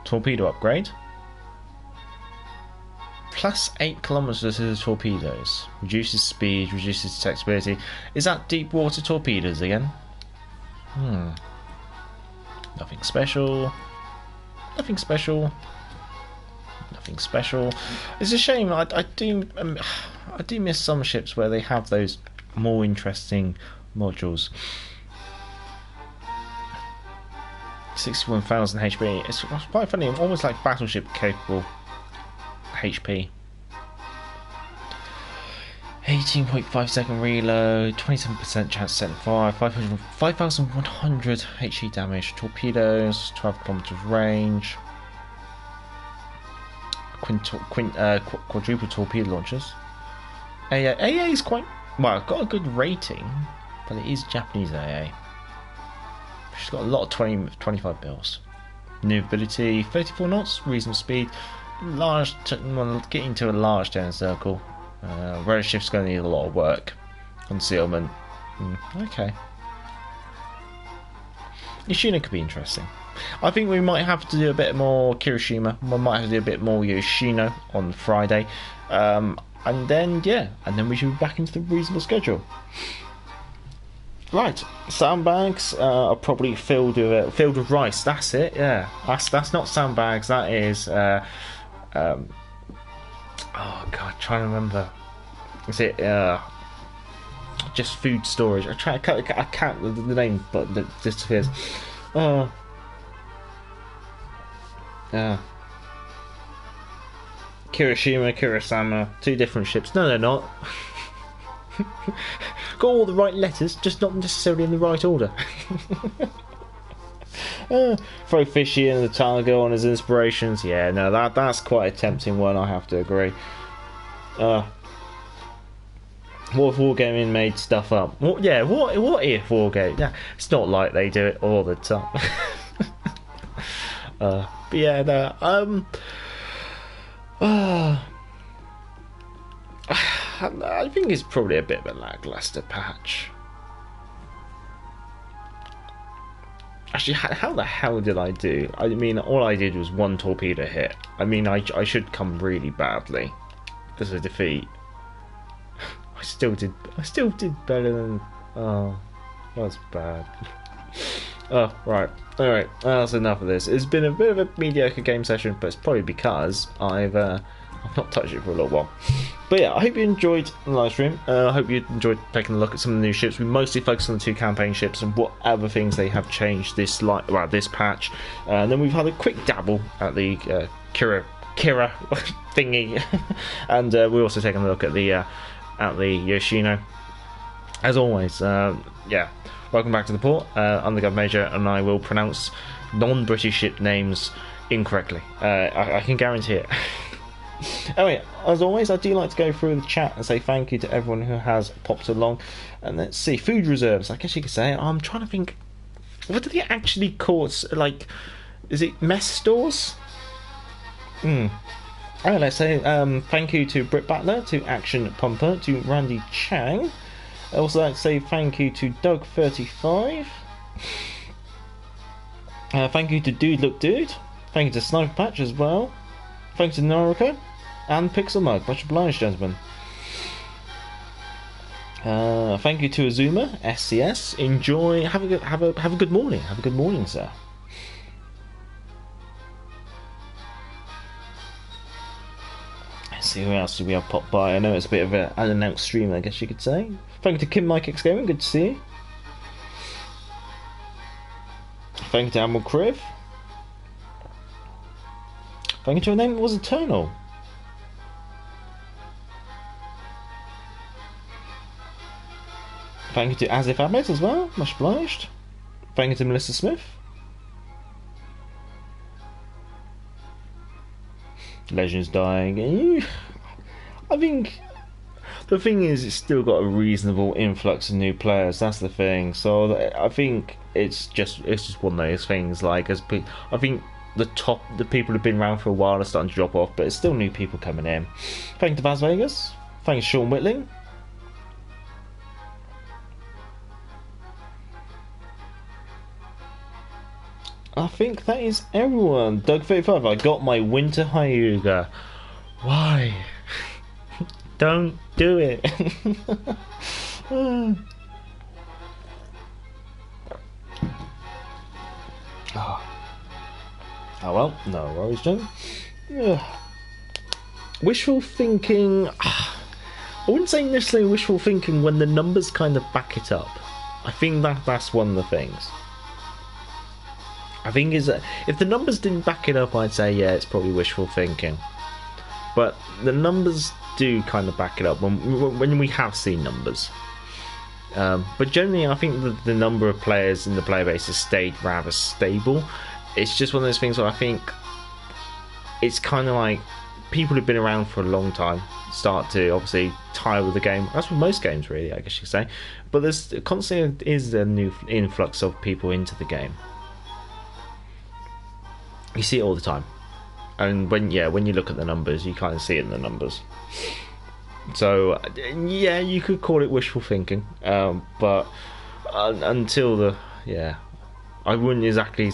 torpedo upgrade. Plus 8 kilometers to the torpedoes. Reduces speed, reduces detectability. Is that deep water torpedoes again? Nothing special. Nothing special. Nothing special. It's a shame. I do miss some ships where they have those more interesting modules. 61,000 HP. It's quite funny. Almost like battleship capable HP. 18.5 second reload, 27% chance to set fire, 5,100 HE damage, torpedoes, 12 kilometers range, quadruple torpedo launchers. AA is quite, well, got a good rating, but it is Japanese AA. She's got a lot of 25 mils. New ability, 34 knots, reasonable speed. Large, getting to a large turn circle. Rare shift's going to need a lot of work. Concealment. Okay. Yoshino could be interesting. I think we might have to do a bit more Kirishima. We might have to do a bit more Yoshino on Friday. And then we should be back into the reasonable schedule. Right, sandbags are probably filled with rice. That's it. Yeah, that's not sandbags. That is. Oh God, trying to remember. Is it just food storage? I can't the name, but it disappears. Kirisame, two different ships. No, they're not. Got all the right letters, just not necessarily in the right order. Throw Fishy and the Tiger on as inspirations. Yeah, no, that's quite a tempting one, I have to agree. What if Wargaming made stuff up? What if Wargaming? Yeah, it's not like they do it all the time. But yeah, no. I think it's probably a bit of a lackluster patch. Actually, how the hell did I do? I mean, all I did was one torpedo hit. I mean, I should come really badly as a defeat. I still did better than. Oh, that's bad. Oh, right. Alright, that's enough of this. It's been a bit of a mediocre game session, but it's probably because I've not touched it for a little while. But yeah, I hope you enjoyed the live stream. I hope you enjoyed taking a look at some of the new ships. We mostly focused on the two campaign ships and what other things they have changed this patch. And then we've had a quick dabble at the Kira thingy, and we're also taking a look at the Yoshino. As always, welcome back to the port. I'm the Gov Major, and I will pronounce non-British ship names incorrectly. I can guarantee it. Anyway, as always, I do like to go through the chat and say thank you to everyone who has popped along. And let's see, food reserves, I guess you could say. I'm trying to think, what do they actually call it? Like, is it mess stores? Alright, let's say thank you to Britt Battler, to Action Pumper, to Randy Chang. I also like to say thank you to Doug35. Thank you to Dude Look Dude. Thank you to Sniper Patch as well. Thanks to Noriko and Pixel Mug. Much obliged, gentlemen. Thank you to Azuma SCS. Enjoy. Have a good morning. Have a good morning, sir. Let's see who else do we have popped by. I know it's a bit of an unannounced stream, I guess you could say. Thank you to Kim Mike X Gaming. Good to see you. Thank you to Admiral Criv. Thank you to a name that was Eternal. Thank you to Asif Ahmed as well, much obliged. Thank you to Melissa Smith. Legends dying. I think the thing is, it's still got a reasonable influx of new players. That's the thing. So I think it's just one of those things. Like I think the people who've been around for a while are starting to drop off, but it's still new people coming in. Thank you to Vaz Vegas. Thank you to Sean Whitling. I think that is everyone. Doug35, I got my winter Hyuga. Why? Don't do it. Oh well, no worries, John. Wishful thinking. I wouldn't say necessarily wishful thinking when the numbers kind of back it up. I think that's one of the things. I think is that if the numbers didn't back it up, I'd say yeah, it's probably wishful thinking. But the numbers do kind of back it up when we have seen numbers. But generally, I think the number of players in the player base has stayed rather stable. It's just one of those things where I think it's kind of like people who've been around for a long time start to obviously tire with the game. That's with most games, really, I guess you could say. But there's constantly is a new influx of people into the game. You see it all the time, and when you look at the numbers, you kind of see it in the numbers. So yeah, you could call it wishful thinking, but until I wouldn't exactly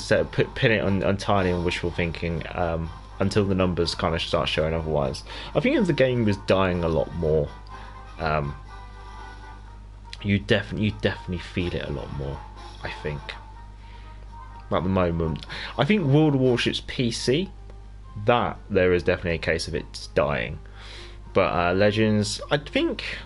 pin it on entirely on wishful thinking until the numbers kind of start showing otherwise. I think if the game was dying a lot more, you definitely feel it a lot more. I think at the moment, I think World of Warships PC, that there is definitely a case of it dying, but Legends, I think,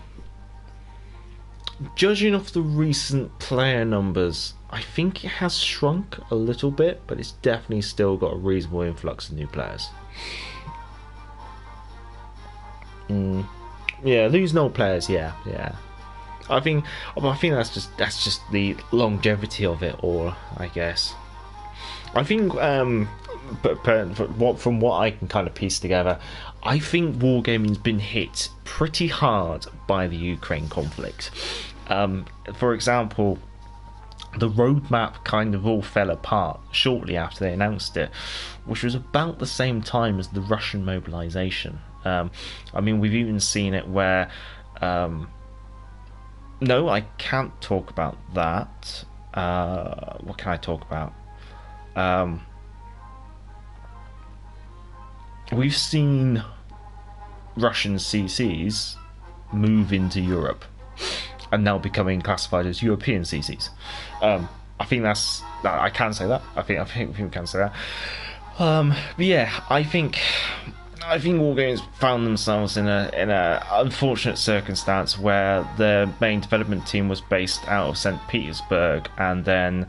judging off the recent player numbers, I think it has shrunk a little bit, but it's definitely still got a reasonable influx of new players. Yeah, losing old players. Yeah. I think that's just the longevity of it all, I guess. I think, but from what I can kind of piece together, I think wargaming's been hit pretty hard by the Ukraine conflict. For example, the roadmap kind of all fell apart shortly after they announced it, which was about the same time as the Russian mobilization. I mean, we've even seen it where... no, I can't talk about that. What can I talk about? We've seen Russian CCs move into Europe and now becoming classified as European CCs. I think that's... I can say that. I think we can say that. But yeah, I think Wargames found themselves in a unfortunate circumstance where their main development team was based out of St. Petersburg, and then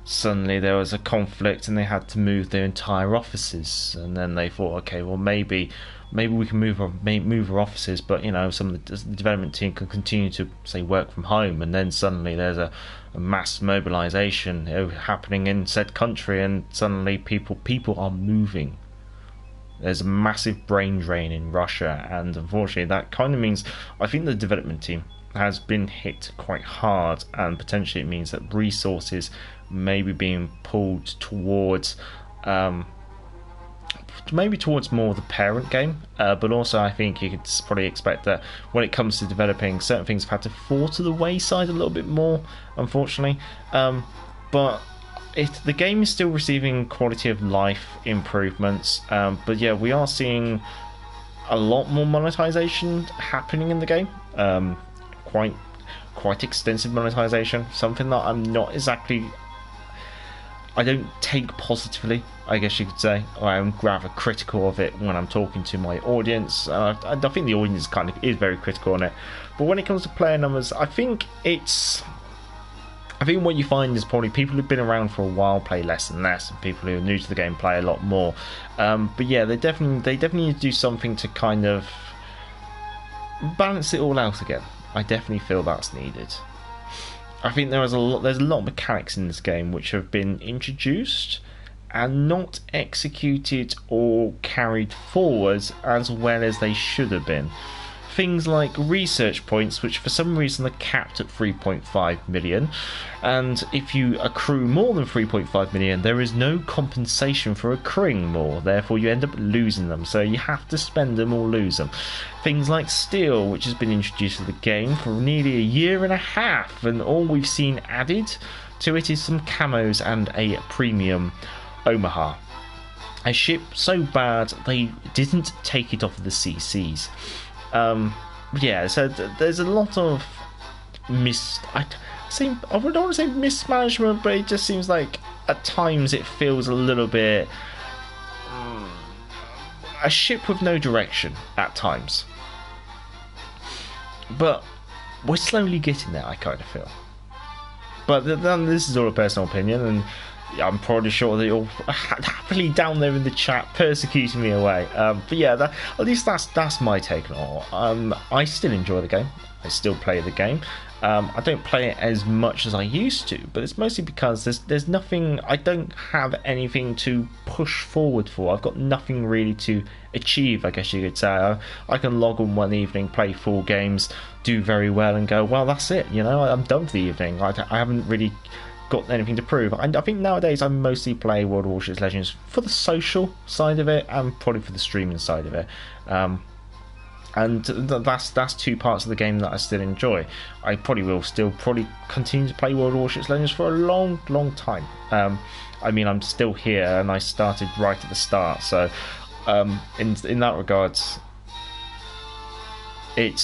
suddenly there was a conflict and they had to move their entire offices, and then they thought, okay, well maybe we can move our offices, but you know, some of the development team can continue to say work from home, and then suddenly there's a mass mobilization happening in said country, and suddenly people are moving. There's a massive brain drain in Russia, and unfortunately that kind of means I think the development team has been hit quite hard, and potentially it means that resources may be being pulled towards maybe towards more of the parent game, but also I think you could probably expect that when it comes to developing, certain things have had to fall to the wayside a little bit more, unfortunately. But the game is still receiving quality of life improvements, but yeah, we are seeing a lot more monetization happening in the game, quite extensive monetization, something that I'm not exactly... I don't take positively, I guess you could say. I'm rather critical of it when I'm talking to my audience. I think the audience kind of is very critical on it. But when it comes to player numbers, I think what you find is probably people who've been around for a while play less and less, and people who are new to the game play a lot more. But yeah, they definitely need to do something to kind of balance it all out again. I definitely feel that's needed. I think there's a lot of mechanics in this game which have been introduced and not executed or carried forward as well as they should have been. Things like research points, which for some reason are capped at 3.5 million, and if you accrue more than 3.5 million, there is no compensation for accruing more, therefore you end up losing them, so you have to spend them or lose them. Things like steel, which has been introduced to the game for nearly a year and a half, and all we've seen added to it is some camos and a premium Omaha. A ship so bad they didn't take it off of the CCs. Yeah, so there's a lot of I don't want to say mismanagement, but it just seems like at times it feels a little bit a ship with no direction at times. But we're slowly getting there, I kind of feel. But then this is all a personal opinion, and I'm probably sure that you're happily down there in the chat persecuting me away. But yeah, at least that's my take on it. I still enjoy the game. I still play the game. I don't play it as much as I used to, but it's mostly because there's nothing... I don't have anything to push forward for. I've got nothing really to achieve, I guess you could say. I can log on one evening, play 4 games, do very well, and go, well, that's it. You know, I'm done for the evening. I haven't really got anything to prove. I think nowadays I mostly play World of Warships Legends for the social side of it, and probably for the streaming side of it. And that's two parts of the game that I still enjoy. I probably will still continue to play World Warships Legends for a long time. I mean, I'm still here, and I started right at the start, so in that regards, I'm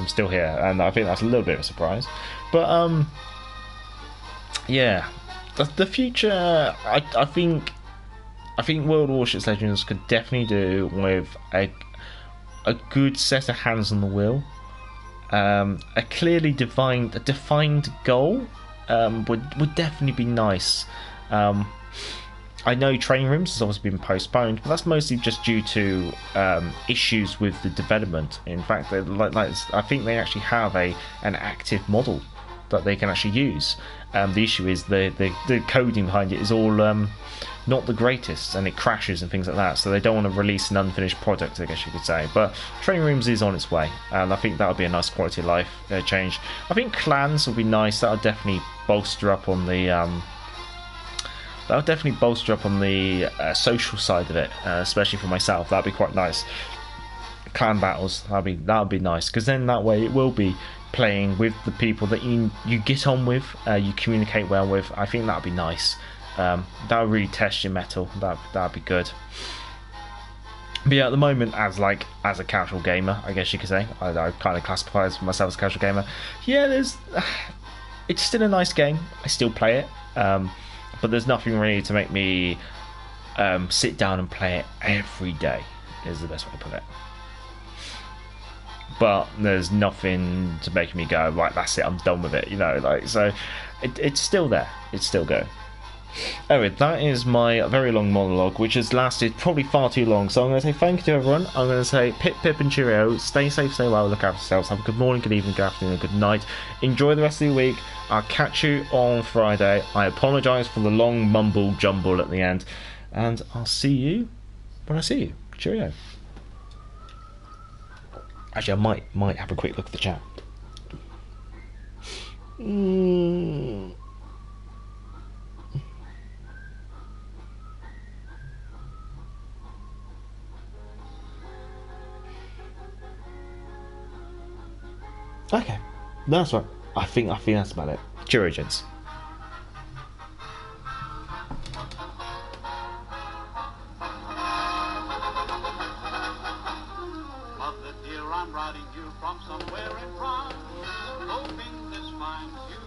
still here, and I think that's a little bit of a surprise. But yeah, the future, I think World Warships Legends could definitely do with a good set of hands on the wheel, a clearly defined goal would definitely be nice. I know training rooms has obviously been postponed, but that's mostly just due to issues with the development. In fact, I think they actually have an active model that they can actually use. The issue is the coding behind it is all not the greatest, and it crashes and things like that, so they don't want to release an unfinished product, I guess you could say. But training rooms is on its way, and I think that would be a nice quality of life change. I think clans would be nice. That would definitely bolster up on the social side of it, especially for myself. That'd be quite nice. Clan battles, that'd be nice, because then that way it will be playing with the people that you get on with, you communicate well with. I think that'd be nice. That would really test your mettle. That'd be good. But yeah, at the moment, as a casual gamer, I guess you could say, I kind of classify myself as a casual gamer. Yeah, it's still a nice game. I still play it, but there's nothing really to make me sit down and play it every day, is the best way to put it. But there's nothing to make me go, right, that's it, I'm done with it, so it's still there, it's still going. Anyway, that is my very long monologue, which has lasted probably far too long, so I'm going to say thank you to everyone. I'm going to say pip and cheerio, stay safe, stay well, look after yourselves, have a good morning, good evening, good afternoon, and good night. Enjoy the rest of the week. I'll catch you on Friday. I apologise for the long mumble jumble at the end, and I'll see you when I see you. Cheerio. Actually, I might have a quick look at the chat. Okay, that's right. I think that's about it. Cheerio, gents. Mother dear, I'm writing you from somewhere in France, hoping this finds you